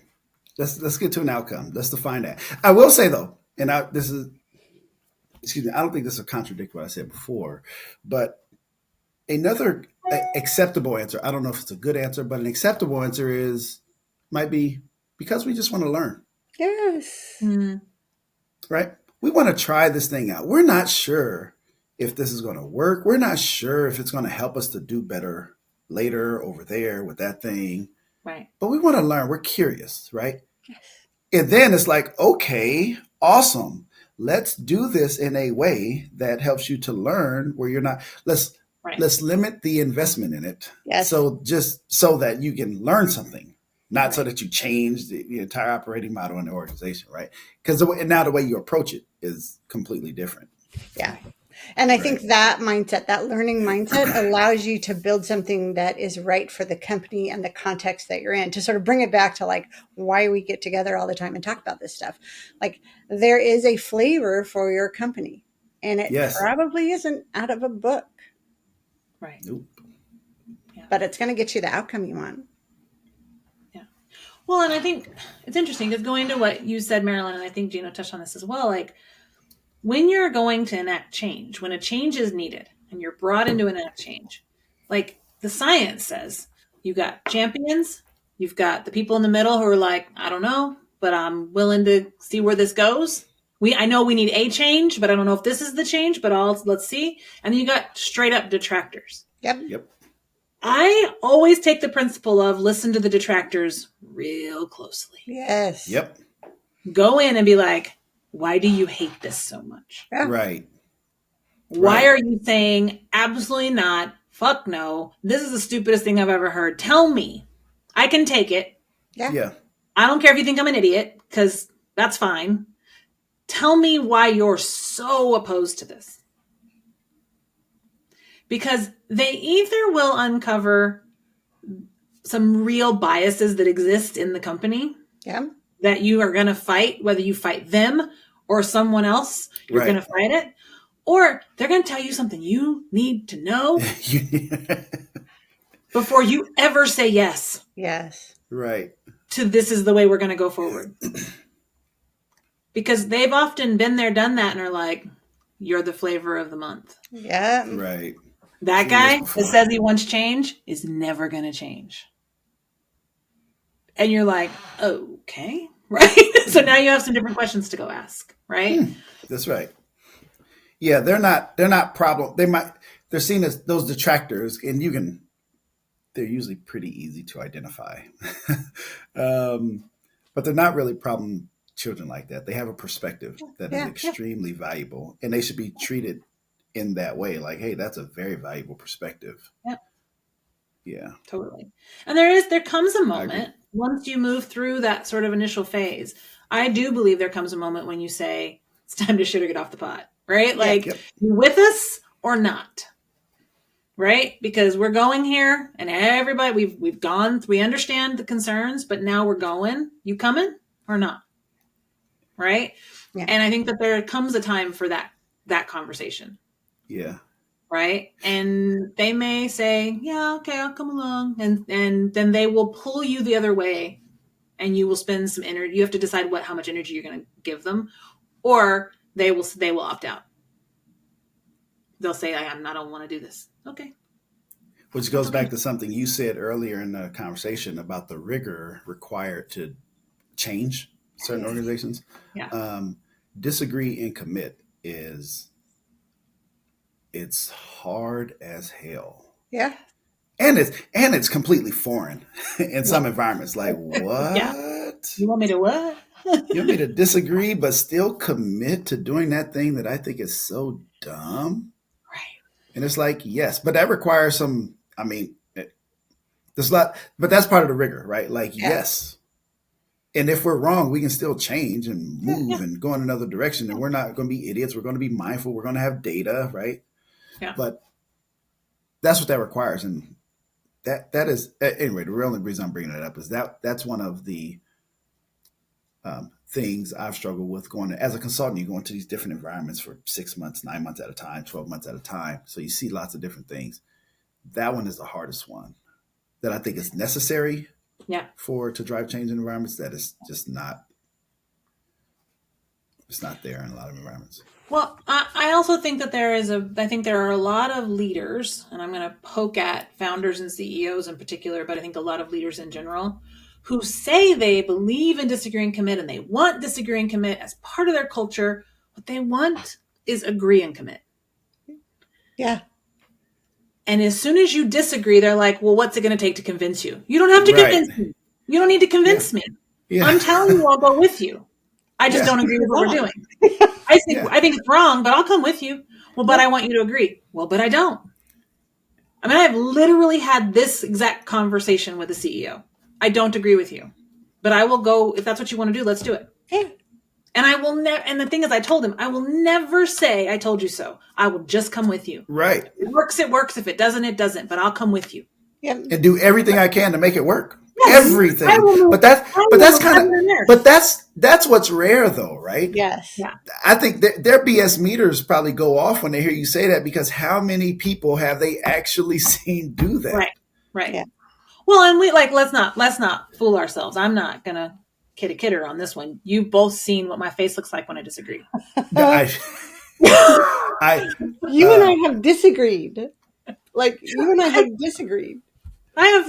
Let's get to an outcome. Let's define that. I will say though, and I don't think this will contradict what I said before, but another acceptable answer, I don't know if it's a good answer, but an acceptable answer might be because we just want to learn. Yes. Mm-hmm. Right? We want to try this thing out. We're not sure if this is going to work. We're not sure if it's going to help us to do better later over there with that thing. Right. But we want to learn. We're curious, right? Yes. And then it's like, okay, awesome. Let's do this in a way that helps you to learn where you're not. Let's limit the investment in it. Yes. So just so that you can learn something, not so that you change the entire operating model in the organization, right? Because now the way you approach it is completely different. Yeah. And I think that mindset, that learning mindset allows you to build something that is right for the company and the context that you're in, to sort of bring it back to like why we get together all the time and talk about this stuff. Like there is a flavor for your company and it probably isn't out of a book. Right. Nope. Yeah. But it's going to get you the outcome you want. Yeah. Well, and I think it's interesting because going to what you said, Marilyn, and I think Geno touched on this as well, like, when you're going to enact change, when a change is needed and you're brought in to enact change, like the science says, you got champions, you've got the people in the middle who are like, I don't know, but I'm willing to see where this goes. I know we need a change, but I don't know if this is the change, but let's see. And then you got straight up detractors. Yep. I always take the principle of listen to the detractors real closely. Yes. Yep. Go in and be like, why do you hate this so much? Yeah. Right. Why are you saying absolutely not? Fuck no. This is the stupidest thing I've ever heard. Tell me. I can take it. Yeah. I don't care if you think I'm an idiot, because that's fine. Tell me why you're so opposed to this. Because they either will uncover some real biases that exist in the company. Yeah. That you are going to fight, whether you fight them or someone else, you're going to fight it. Or they're going to tell you something you need to know before you ever say yes. Yes. Right. To this is the way we're going to go forward. Because they've often been there, done that, and are like, you're the flavor of the month. Yeah. Right. That guy that says he wants change is never going to change. And you're like, okay, right? So now you have some different questions to go ask, right? That's right. Yeah, they're not problem. They're seen as those detractors, and they're usually pretty easy to identify. But they're not really problem children like that. They have a perspective that is extremely valuable, and they should be treated in that way. Like, hey, that's a very valuable perspective. Yep. Yeah. Totally. And there comes a moment once you move through that sort of initial phase. I do believe there comes a moment when you say, it's time to shit or get off the pot, right? Like, you with us or not, right? Because we're going here and everybody, we've gone, we understand the concerns, but now we're going. You coming or not? Right? Yeah. And I think that there comes a time for that conversation. Yeah. Right. And they may say, yeah, okay, I'll come along. And then they will pull you the other way and you will spend some energy. You have to decide how much energy you're going to give them, or they will opt out. They'll say, I don't want to do this. Okay. Which goes back to something you said earlier in the conversation about the rigor required to change certain organizations. Yeah. Disagree and commit it's hard as hell. Yeah. And it's completely foreign in some environments. Like, what? Yeah. You want me to what? You want me to disagree, but still commit to doing that thing that I think is so dumb? Right. And it's like, yes, but that requires some, I mean, there's a lot, but that's part of the rigor, right? Like, Yeah. yes. And if we're wrong, we can still change and move Yeah. and go in another direction. And we're not going to be idiots. We're going to be mindful. We're going to have data, right? Yeah. But that's what that requires. And that is, anyway, the real reason I'm bringing it up is that's one of the things I've struggled with going as a consultant. You go into these different environments for 6 months, 9 months at a time, 12 months at a time. So you see lots of different things. That one is the hardest one that I think is necessary to drive change in environments. That is just not, it's not there in a lot of environments. Well, I also think that I think there are a lot of leaders, and I'm going to poke at founders and CEOs in particular, but I think a lot of leaders in general who say they believe in disagree and commit and they want disagree and commit as part of their culture. What they want is agree and commit. Yeah. And as soon as you disagree, they're like, well, what's it going to take to convince you? You don't have to convince me. You don't need to convince me. Yeah. I'm telling you, I'll go with you. I just don't agree with what we're doing. I think it's wrong, but I'll come with you. Well, but I want you to agree. Well, but I don't. I mean, I've literally had this exact conversation with the CEO. I don't agree with you, but I will go. If that's what you want to do, let's do it. Yeah. And I will never. And the thing is, I told him, I will never say I told you so. I will just come with you. Right. If it works, it works. If it doesn't, it doesn't. But I'll come with you. Yeah. And do everything I can to make it work. Yes. Everything. But that's what's rare though, right? Yes. Yeah. I think their BS meters probably go off when they hear you say that, because how many people have they actually seen do that? Right. Yeah. Well, and let's not fool ourselves. I'm not gonna kidder on this one. You've both seen what my face looks like when I disagree. You and I have disagreed. Like, you and I have disagreed. I have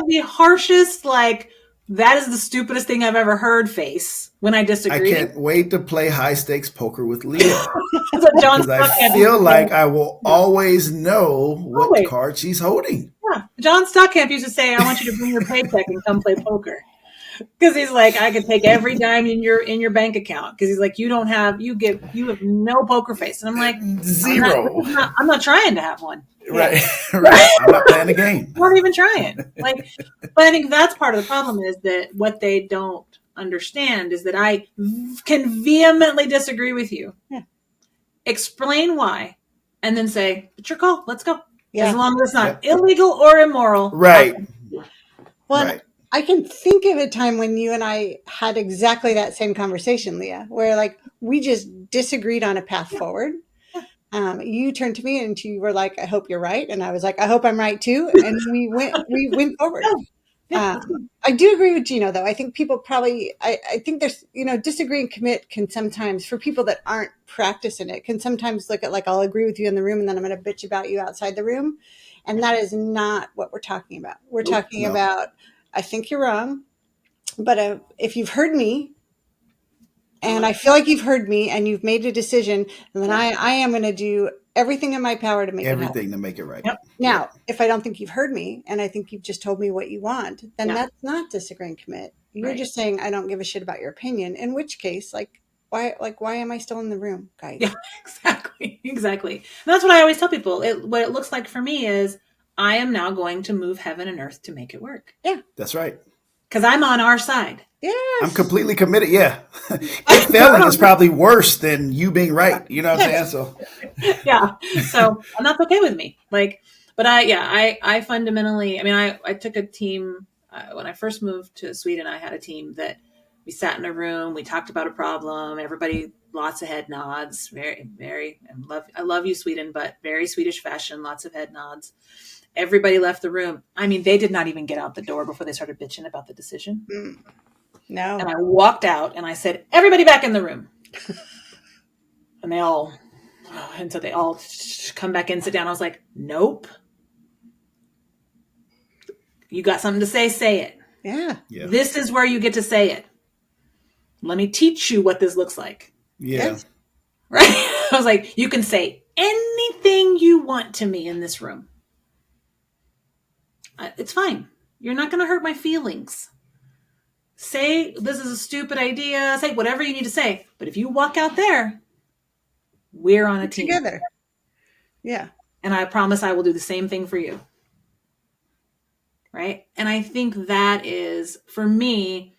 the harshest, like, that is the stupidest thing I've ever heard face when I disagree. I can't wait to play high stakes poker with Leah. Because I feel like I will always know what card she's holding. Yeah. John Stockamp used to say, I want you to bring your paycheck and come play poker. Because he's like, I could take every dime in your bank account. Because he's like, you have no poker face. And I'm like, zero. I'm not trying to have one. Right. Right. I'm not playing the game. I'm not even trying. Like, but I think that's part of the problem, is that what they don't understand is that I can vehemently disagree with you. Yeah. Explain why, and then say, it's your call. Let's go. Yeah. As long as it's not illegal or immoral. Right. Well, right. I can think of a time when you and I had exactly that same conversation, Leah, where like we just disagreed on a path forward. You turned to me and you were like, I hope you're right. And I was like, I hope I'm right too. And we went forward. I do agree with Geno though. I think people probably, I think there's, disagree and commit can sometimes, for people that aren't practicing it, can sometimes look at like, I'll agree with you in the room and then I'm going to bitch about you outside the room. And that is not what we're talking about. We're talking about, I think you're wrong, but if you've heard me, and I feel like you've heard me and you've made a decision, and then I am going to do everything in my power to make everything to make it right. Yep. Now, if I don't think you've heard me and I think you've just told me what you want, then that's not disagree and commit. You're just saying, I don't give a shit about your opinion, in which case, why am I still in the room, guys? Yeah, exactly. And that's what I always tell people. What it looks like for me is I am now going to move heaven and earth to make it work. Yeah. That's right. Because I'm on our side. Yes. I'm completely committed. Yeah. It failing is probably worse than you being right. You know what I'm saying? So yeah. So, and that's okay with me. But I fundamentally, I took a team, when I first moved to Sweden, I had a team that we sat in a room, we talked about a problem, everybody, lots of head nods, very, very, I love you, Sweden, but very Swedish fashion, lots of head nods. Everybody left the room. They did not even get out the door before they started bitching about the decision. No. And I walked out and I said, everybody back in the room. And so they all come back in, sit down. I was like, nope. You got something to say it. Yeah. This is where you get to say it. Let me teach you what this looks like. Yeah. Yes. Right? I was like, you can say anything you want to me in this room. It's fine. You're not going to hurt my feelings. say this is a stupid idea, say whatever you need to say. But if you walk out there, we're on a team. Together. Yeah. And I promise I will do the same thing for you. Right? And I think that is, for me,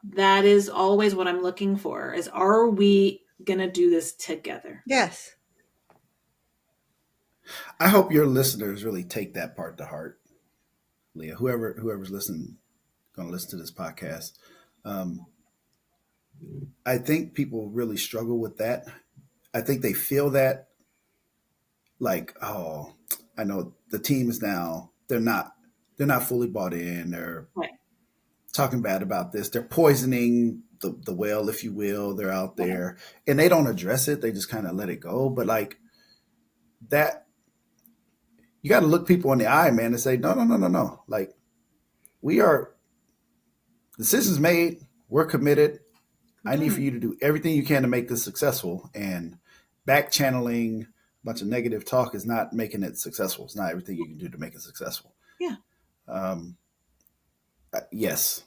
that is always what I'm looking for, is are we going to do this together? Yes. I hope your listeners really take that part to heart, Leah. Whoever's listening, going to listen to this podcast. I think people really struggle with that. I think they feel that, like, oh, I know the team is now, they're not fully bought in. They're Right. talking bad about this. They're poisoning the well, if you will. They're out there and they don't address it. They just kind of let it go. But like that, you got to look people in the eye, man, and say, no. Like, we are, decisions made. We're committed. I need for you to do everything you can to make this successful. And back channeling a bunch of negative talk is not making it successful. It's not everything you can do to make it successful. Yeah. Yes.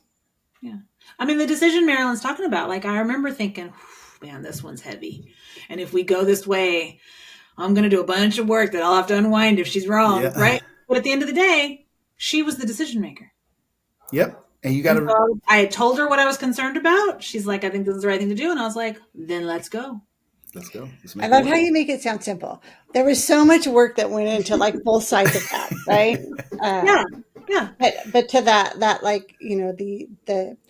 Yeah. I mean, the decision Marilyn's talking about, like, I remember thinking, man, this one's heavy. And if we go this way, I'm going to do a bunch of work that I'll have to unwind if she's wrong. Yeah. Right. But at the end of the day, she was the decision maker. Yep. And you got to. So I had told her what I was concerned about. She's like, I think this is the right thing to do. And I was like, then let's go. Let's go. I love how you make it sound simple. There was so much work that went into like both sides of that, right? Yeah. But to that, like, you know, the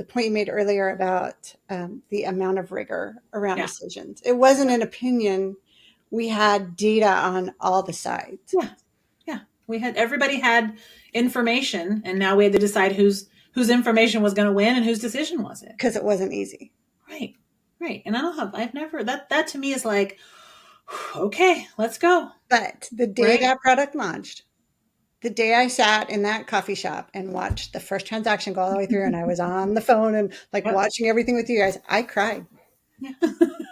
point you made earlier about the amount of rigor around decisions. It wasn't an opinion. We had data on all the sides. Yeah. Everybody had information, and now we had to decide whose information was going to win and whose decision was it. Because it wasn't easy. Right. And I've never, that to me is like, okay, let's go. But the day that product launched, the day I sat in that coffee shop and watched the first transaction go all the way through, and I was on the phone and like watching everything with you guys, I cried. Yeah.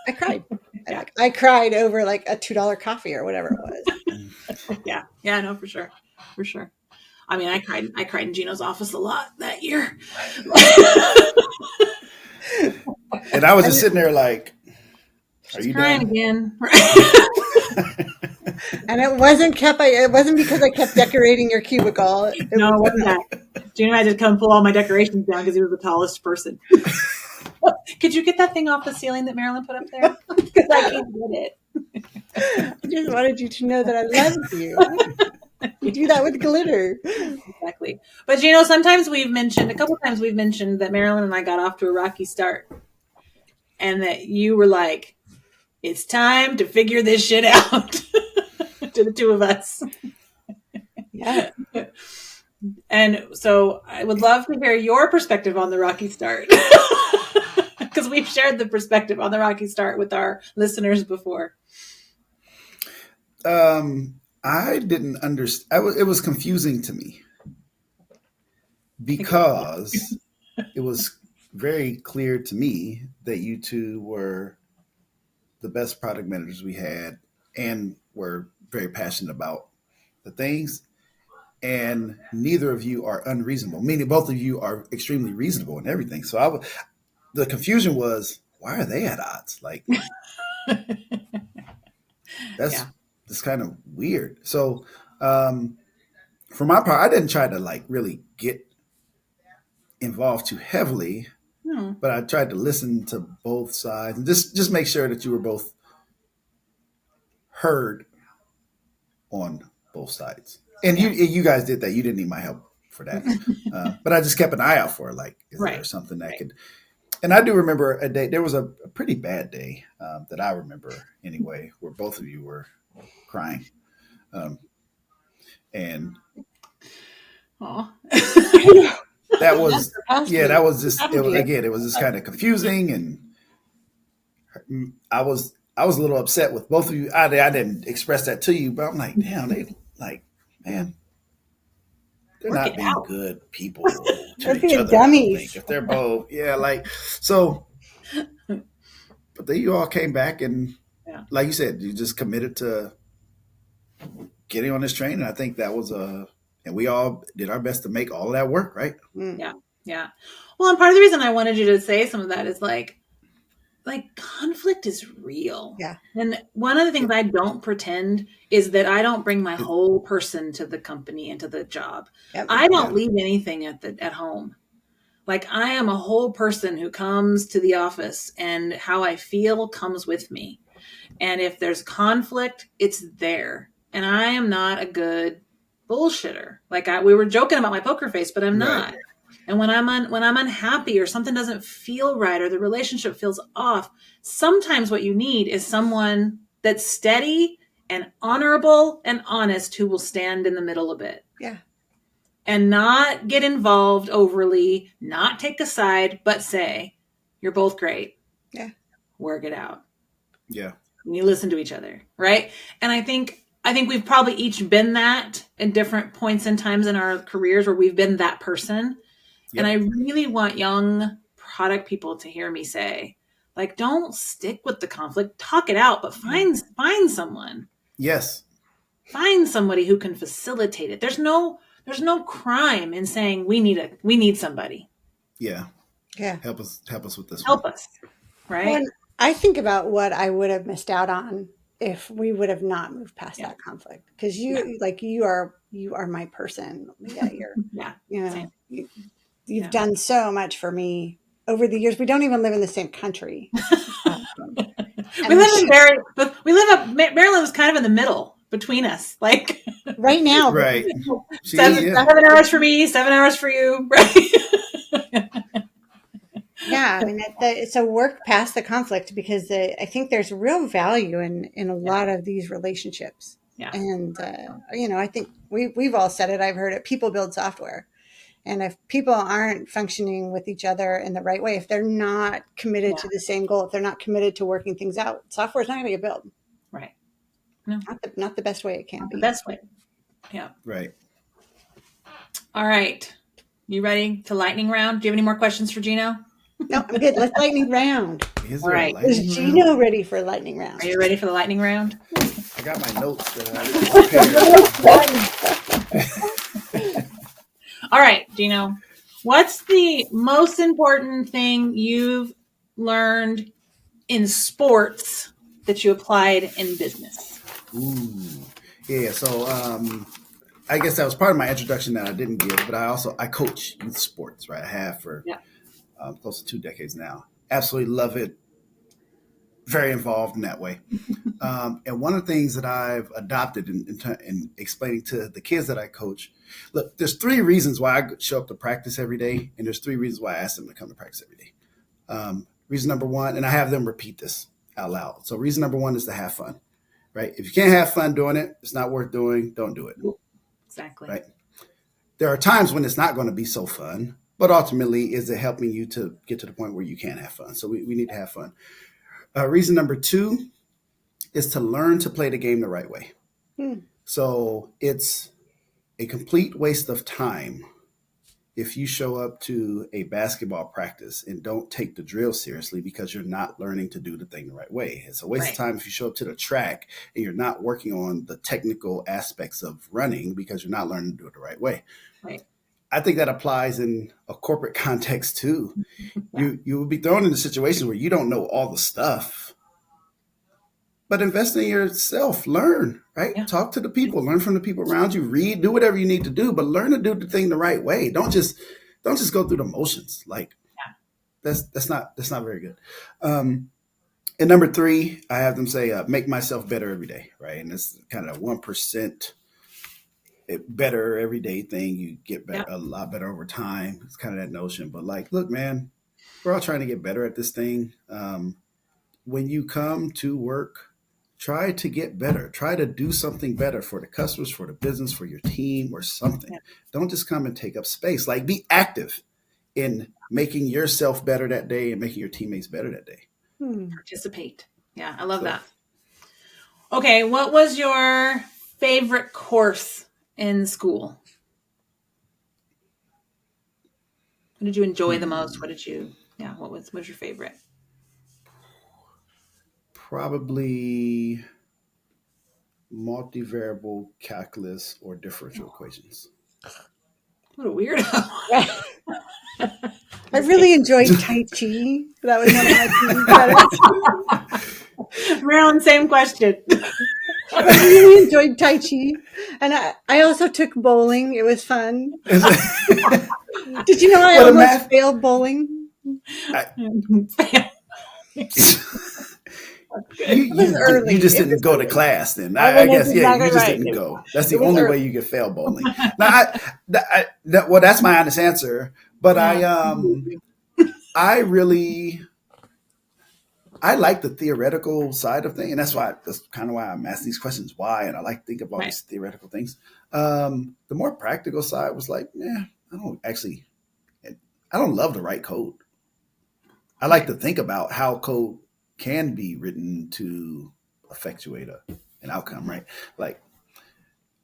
I cried. I cried over like a $2 coffee or whatever it was. Yeah, no, for sure. I mean, I cried in Geno's office a lot that year. And I was just sitting there like, are you crying done? Again? And it wasn't because I kept decorating your cubicle. It wasn't that. Geno had to come pull all my decorations down because he was the tallest person. Could you get that thing off the ceiling that Marilyn put up there? Because I can't get it. I just wanted you to know that I loved you. You do that with glitter. Exactly. But Geno, a couple times we've mentioned that Marilyn and I got off to a rocky start. And that you were like, it's time to figure this shit out. To the two of us. Yeah. And so I would love to hear your perspective on the rocky start. Because we've shared the perspective on the rocky start with our listeners before. I didn't understand. It was confusing to me because it was very clear to me that you two were the best product managers we had and were very passionate about the things. And neither of you are unreasonable, meaning both of you are extremely reasonable in everything. So the confusion was, why are they at odds? Like, that's kind of weird. So for my part, I didn't try to like really get involved too heavily, but I tried to listen to both sides and just make sure that you were both heard on both sides. And you guys did that. You didn't need my help for that. But I just kept an eye out for it. Like, is there something that could, and I do remember a day, there was a pretty bad day that I remember anyway, where both of you were crying. And that was it was just kind of confusing, and I was a little upset with both of you. I didn't express that to you, but I'm like, damn, man, they're not being good people to each other. Dummies. If they're both, so. But then you all came back, and like you said, you just committed to getting on this train, and I think that was and we all did our best to make all of that work, right? Yeah. Yeah. Well, and part of the reason I wanted you to say some of that is like conflict is real. Yeah. And one of the things I don't pretend is that I don't bring my whole person to the company and to the job. Yep. I don't leave anything at home. Like I am a whole person who comes to the office, and how I feel comes with me. And if there's conflict, it's there. And I am not a good bullshitter. Like we were joking about my poker face, but I'm not. And when I'm unhappy or something doesn't feel right or the relationship feels off, sometimes what you need is someone that's steady and honorable and honest who will stand in the middle a bit. Yeah. And not get involved overly, not take a side, but say, you're both great. Yeah. Work it out. Yeah. And you listen to each other, right? And I think we've probably each been that in different points and times in our careers where we've been that person. Yep. And I really want young product people to hear me say, like, don't stick with the conflict, talk it out, but find someone. Yes. Find somebody who can facilitate it. There's no crime in saying we need somebody. Yeah. Yeah. Help us with this. Help us. Right. When I think about what I would have missed out on if we would have not moved past that conflict, because you are my person. Yeah, you've done so much for me over the years. We don't even live in the same country. Maryland was kind of in the middle between us, like right now. Right. 7 hours for me, 7 hours for you. Right. Yeah, I mean, so work past the conflict, because I think there's real value in a lot of these relationships. Yeah. And, I think we've all said it. I've heard it. People build software. And if people aren't functioning with each other in the right way, if they're not committed to the same goal, if they're not committed to working things out, software is not going to get built. Right. No. Not the best way it can be. The best way. Yeah. Right. All right. You ready to lightning round? Do you have any more questions for Geno? No, I'm good. Let's lightning round. All right. Is Geno ready for lightning round? Are you ready for the lightning round? I got my notes that I prepared. All right, Geno. What's the most important thing you've learned in sports that you applied in business? Ooh. Yeah. So I guess that was part of my introduction that I didn't give, but I coach youth sports, right? I have for close to 2 decades now. Absolutely love it. Very involved in that way. And one of the things that I've adopted in explaining to the kids that I coach, look, there's 3 reasons why I show up to practice every day. And there's 3 reasons why I ask them to come to practice every day. Reason number 1, and I have them repeat this out loud. So reason number 1 is to have fun, right? If you can't have fun doing it, it's not worth doing. Don't do it. Exactly. Right. There are times when it's not going to be so fun, but ultimately, is it helping you to get to the point where you can have fun? So we need to have fun. Reason number 2 is to learn to play the game the right way. So it's a complete waste of time if you show up to a basketball practice and don't take the drill seriously because you're not learning to do the thing the right way. It's a waste of time if you show up to the track and you're not working on the technical aspects of running because you're not learning to do it the right way. Right. I think that applies in a corporate context too. You will be thrown into situations where you don't know all the stuff, but invest in yourself, learn, right? Yeah. Talk to the people, learn from the people around you, read, do whatever you need to do, but learn to do the thing the right way. Don't just go through the motions. Like that's not very good. And number 3, I have them say, make myself better every day, right? And it's kind of a 1% better everyday thing. You get better, a lot better over time. It's kind of that notion. But like, look, man, we're all trying to get better at this thing. When you come to work, try to get better. Try to do something better for the customers, for the business, for your team, or something. Don't just come and take up space. Like, be active in making yourself better that day and making your teammates better that day. Participate. Yeah, I love that. Okay, what was your favorite course in school? What did you enjoy the most? What was your favorite? Probably multivariable calculus or differential equations. What a weirdo. I really enjoyed Tai Chi. That was one of my credits. Marilyn, same question. I really enjoyed Tai Chi. And I also took bowling. It was fun. Did you know I almost failed bowling? You just didn't go to class then. I guess, yeah, you just didn't go. That's the only way you could fail bowling. Now, well, that's my honest answer. But I really, I like the theoretical side of things, and that's kind of why I'm asking these questions. Why? And I like to think about these theoretical things. The more practical side was like, I don't love to write code. I like to think about how code can be written to effectuate an outcome, right? Like,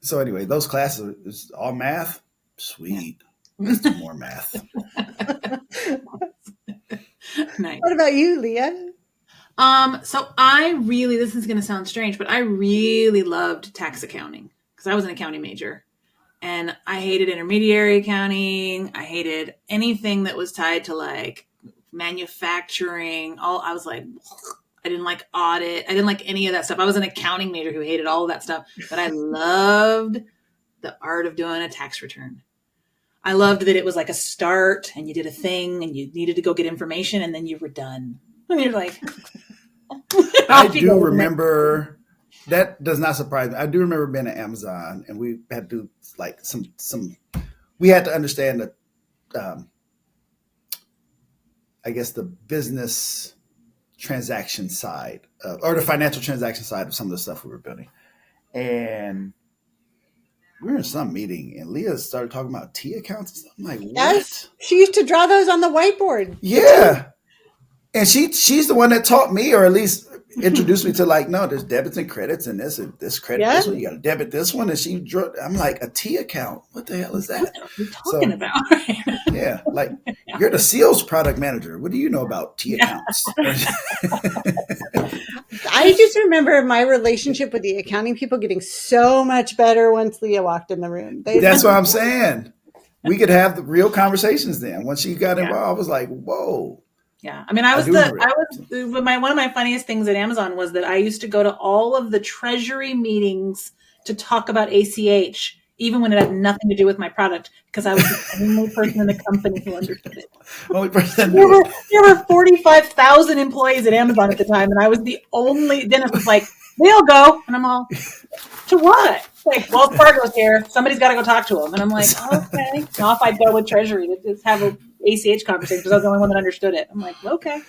so anyway, those classes is all math. Sweet. Let's do more math. Nice. What about you, Leah? So this is going to sound strange, but I really loved tax accounting because I was an accounting major and I hated intermediary accounting. I hated anything that was tied to like manufacturing. I was like, I didn't like audit. I didn't like any of that stuff. I was an accounting major who hated all of that stuff, but I loved the art of doing a tax return. I loved that it was like a start and you did a thing and you needed to go get information and then you were done. And you're like, I do remember, that does not surprise me. I do remember being at Amazon and we had to do like we had to understand the, I guess the business transaction side or the financial transaction side of some of the stuff we were building. And we were in some meeting and Leah started talking about T accounts and stuff. I'm like, what? Yes. She used to draw those on the whiteboard. Yeah. And she's the one that taught me, or at least introduced me to like, no, there's debits and credits and this credit, this one, you got to debit this one. And she drew, I'm like, a T account. What the hell is that? What are you talking about? Yeah. Like, you're the sales product manager. What do you know about T accounts? I just remember my relationship with the accounting people getting so much better once Leah walked in the room. That's what I'm saying. We could have the real conversations then. Once she got involved, I was like, whoa. Yeah. I mean, one of my funniest things at Amazon was that I used to go to all of the treasury meetings to talk about ACH, even when it had nothing to do with my product, because I was the only person in the company who understood it. Only person. There were 45,000 employees at Amazon at the time, and I was the only. Then it was like, they'll go, and I'm all, to what? Like, Wells Fargo's here. Somebody's got to go talk to them, and I'm like, okay. Now if I'd go with treasury to just have a ACH conversation because I was the only one that understood it. I'm like, okay.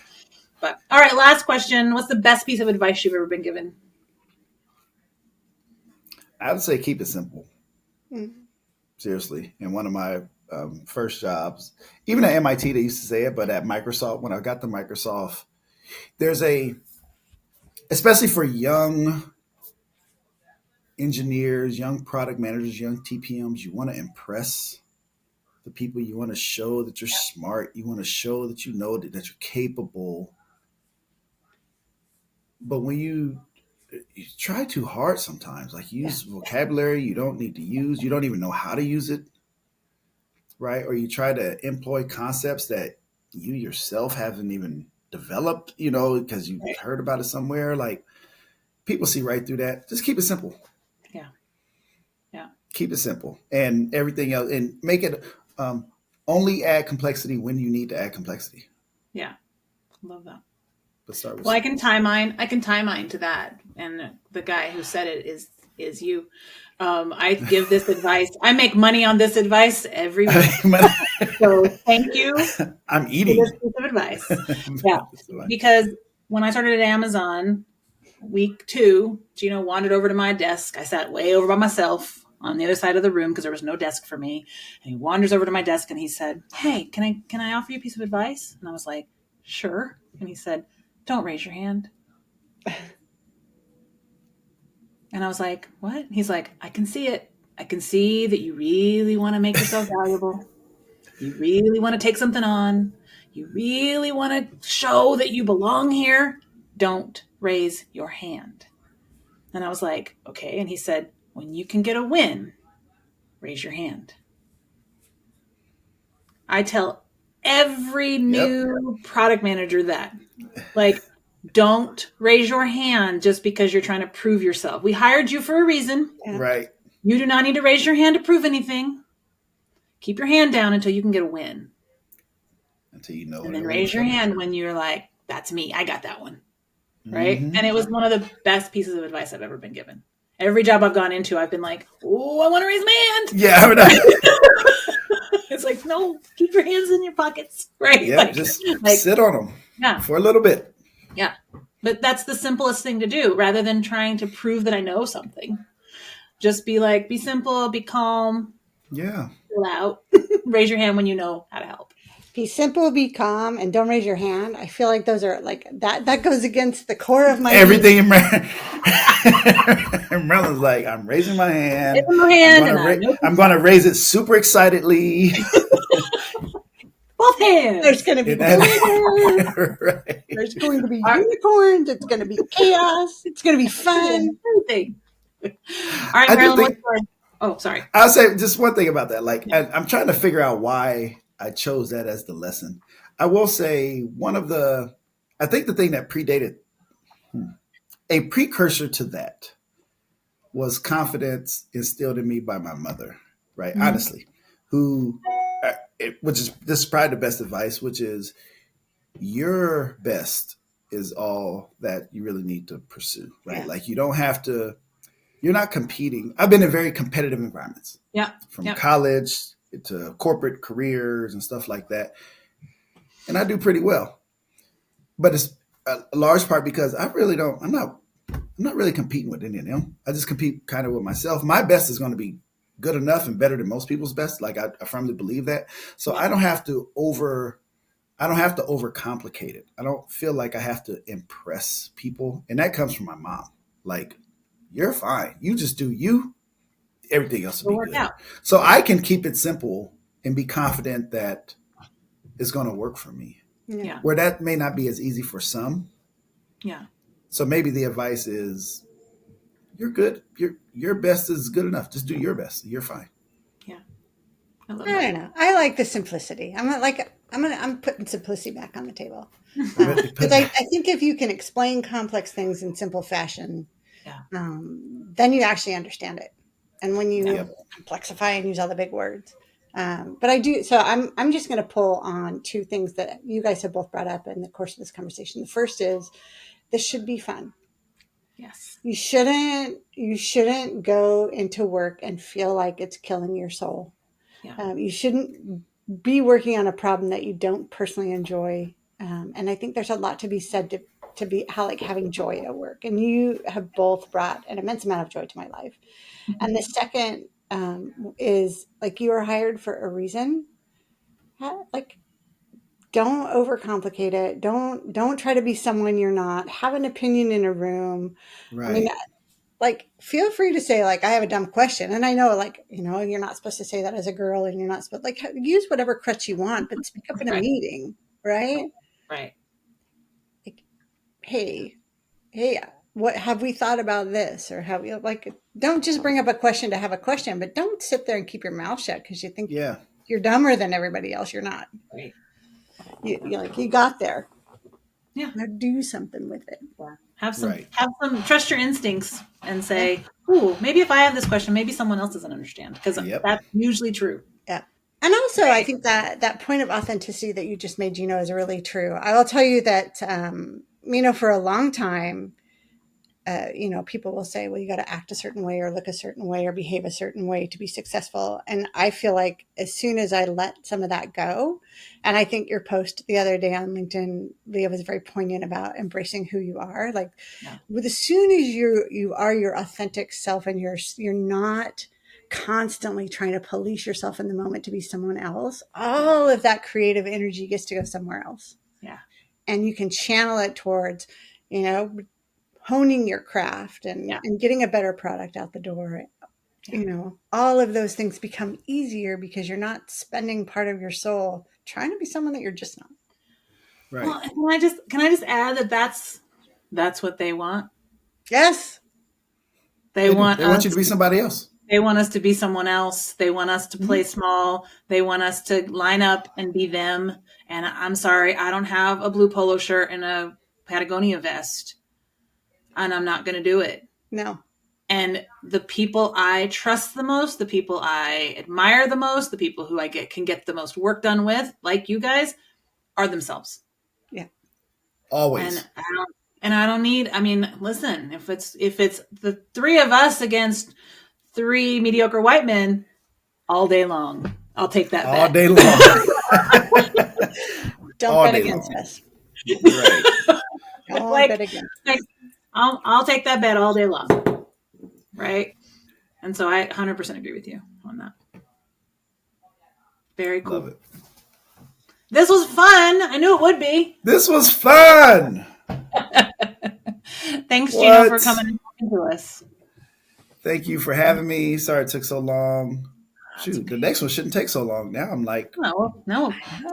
But all right, last question. What's the best piece of advice you've ever been given? I would say keep it simple. Seriously. In one of my first jobs, even at MIT, they used to say it, but at Microsoft, when I got to Microsoft, there's especially for young engineers, young product managers, young TPMs, you want to impress the people. You want to show that you're smart. You want to show that you know that you're capable. But when you try too hard sometimes, like use vocabulary you don't need to use, you don't even know how to use it, right? Or you try to employ concepts that you yourself haven't even developed, because you heard about it somewhere. Like, people see right through that. Just keep it simple. Yeah. Keep it simple, and everything else, and make it only add complexity when you need to add complexity. Yeah. Love that. Let's start with I can tie mine to that. And the guy who said it is you. I give this advice. I make money on this advice every week. So thank you. I'm eating for this piece of advice. Yeah. Because when I started at Amazon, week 2, Geno wandered over to my desk. I sat way over by myself on the other side of the room because there was no desk for me. And he wanders over to my desk and he said, "Hey, can I offer you a piece of advice?" And I was like, "Sure." And he said, "Don't raise your hand." And I was like, "What?" He's like, "I can see it. I can see that you really want to make yourself valuable. You really want to take something on. You really want to show that you belong here. Don't raise your hand." And I was like, "Okay." And he said, "When you can get a win, raise your hand." I tell every new product manager that. Like, don't raise your hand just because you're trying to prove yourself. We hired you for a reason. Yeah. Right. You do not need to raise your hand to prove anything. Keep your hand down until you can get a win. Until you know. And then raise your hand when you're like, that's me. I got that one. Right. Mm-hmm. And it was one of the best pieces of advice I've ever been given. Every job I've gone into, I've been like, oh, I want to raise my hand. Yeah. I mean, it's like, no, keep your hands in your pockets. Right. yeah. Like, Just sit on them for a little bit. Yeah. But that's the simplest thing to do rather than trying to prove that I know something. Just be like, be simple, be calm. Yeah. Chill out. Raise your hand when you know how to help. Be simple, be calm, and don't raise your hand. I feel like those are like that goes against the core of my everything. Merlin's like, I'm raising my hand. I'm going to raise it super excitedly. Both hands. There's going to be glitter. Right. There's going to be unicorns. It's going to be chaos. It's going to be fun. Everything. All right, Marilyn. Oh, sorry. I'll say just one thing about that. Like, I'm trying to figure out why I chose that as the lesson. I will say I think the thing that predated, a precursor to that was confidence instilled in me by my mother, right? Mm-hmm. Honestly, this is probably the best advice, which is your best is all that you really need to pursue, right? Yeah. Like you don't have to, you're not competing. I've been in very competitive environments. Yeah. From college to corporate careers and stuff like that. And I do pretty well. But it's a large part because I'm not really competing with any of them. I just compete kind of with myself. My best is going to be good enough and better than most people's best. Like I firmly believe that. So I don't have to overcomplicate it. I don't feel like I have to impress people. And that comes from my mom. Like, you're fine. You just do you. Everything else will be good. Out. So I can keep it simple and be confident that it's going to work for me. Yeah. Where that may not be as easy for some. Yeah. So maybe the advice is, you're good. Your best is good enough. Just do your best. You're fine. Yeah. I don't know. I like the simplicity. I'm putting simplicity back on the table. Because I think if you can explain complex things in simple fashion, then you actually understand it. And when you complexify and use all the big words. But I do. So I'm just going to pull on two things that you guys have both brought up in the course of this conversation. The first is this should be fun. Yes. You shouldn't go into work and feel like it's killing your soul. Yeah. You shouldn't be working on a problem that you don't personally enjoy. And I think there's a lot to be said to be having joy at work. And you have both brought an immense amount of joy to my life. Mm-hmm. And the second is like, you are hired for a reason. Like, don't overcomplicate it. Don't try to be someone you're not. Have an opinion in a room. Right. I mean, like, feel free to say, like, I have a dumb question. And I know, like, you're not supposed to say that as a girl, and you're not supposed to, like, use whatever crutch you want, but speak up in a meeting, right? Right. Like, hey, what have we thought about this? Or have you, like, don't just bring up a question to have a question, but don't sit there and keep your mouth shut because you think you're dumber than everybody else. You're not. Right. You got there. Yeah. Now do something with it. Yeah. Have some, trust your instincts and say, ooh, maybe if I have this question, maybe someone else doesn't understand, because that's usually true. Yeah. And also, I think that point of authenticity that you just made, Geno, is really true. I will tell you that, for a long time, people will say, well, you got to act a certain way or look a certain way or behave a certain way to be successful. And I feel like as soon as I let some of that go, and I think your post the other day on LinkedIn, Leah, was very poignant about embracing who you are. Like, as soon as you are your authentic self and you're not constantly trying to police yourself in the moment to be someone else, all of that creative energy gets to go somewhere else. Yeah. And you can channel it towards, honing your craft and getting a better product out the door. All of those things become easier because you're not spending part of your soul trying to be someone that you're just not. Right. Well, can I just add that's what they want? Yes. They want you to be somebody else. They want us to be someone else. They want us to play small. They want us to line up and be them. And I'm sorry, I don't have a blue polo shirt and a Patagonia vest. And I'm not going to do it. No. And the people I trust the most, the people I admire the most, the people who I can get the most work done with, like you guys, are themselves. Yeah. Always. And I don't need, I mean, listen, if it's the three of us against 3 mediocre white men all day long, I'll take that all bet. day long. Don't all bet day against long. us. Right. Don't Like, bet against like, I'll take that bet all day long. Right? And so I 100% agree with you on that. Very cool. Love it. This was fun. I knew it would be. This was fun. Thanks, Geno, for coming and talking to us. Thank you for having me. Sorry it took so long. Shoot, the next one shouldn't take so long. Now I'm like, no,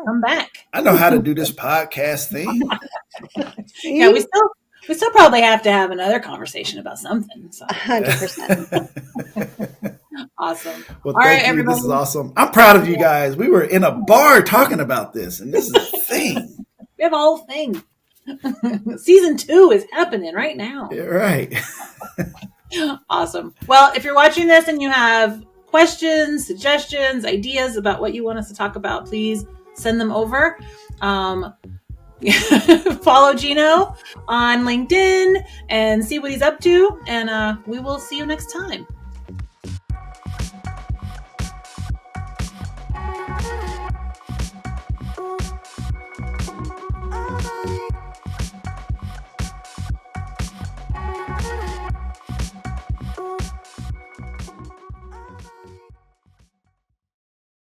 come back. I know how to do this podcast thing. Yeah, we still probably have to have another conversation about something. So. 100%. Awesome. Well, All thank right, you. everybody. This is awesome. I'm proud of you guys. We were in a bar talking about this, and this is a thing. We have a whole thing. Season 2 is happening right now. Yeah, right. Awesome. Well, if you're watching this and you have questions, suggestions, ideas about what you want us to talk about, please send them over. Follow Geno on LinkedIn and see what he's up to. And we will see you next time.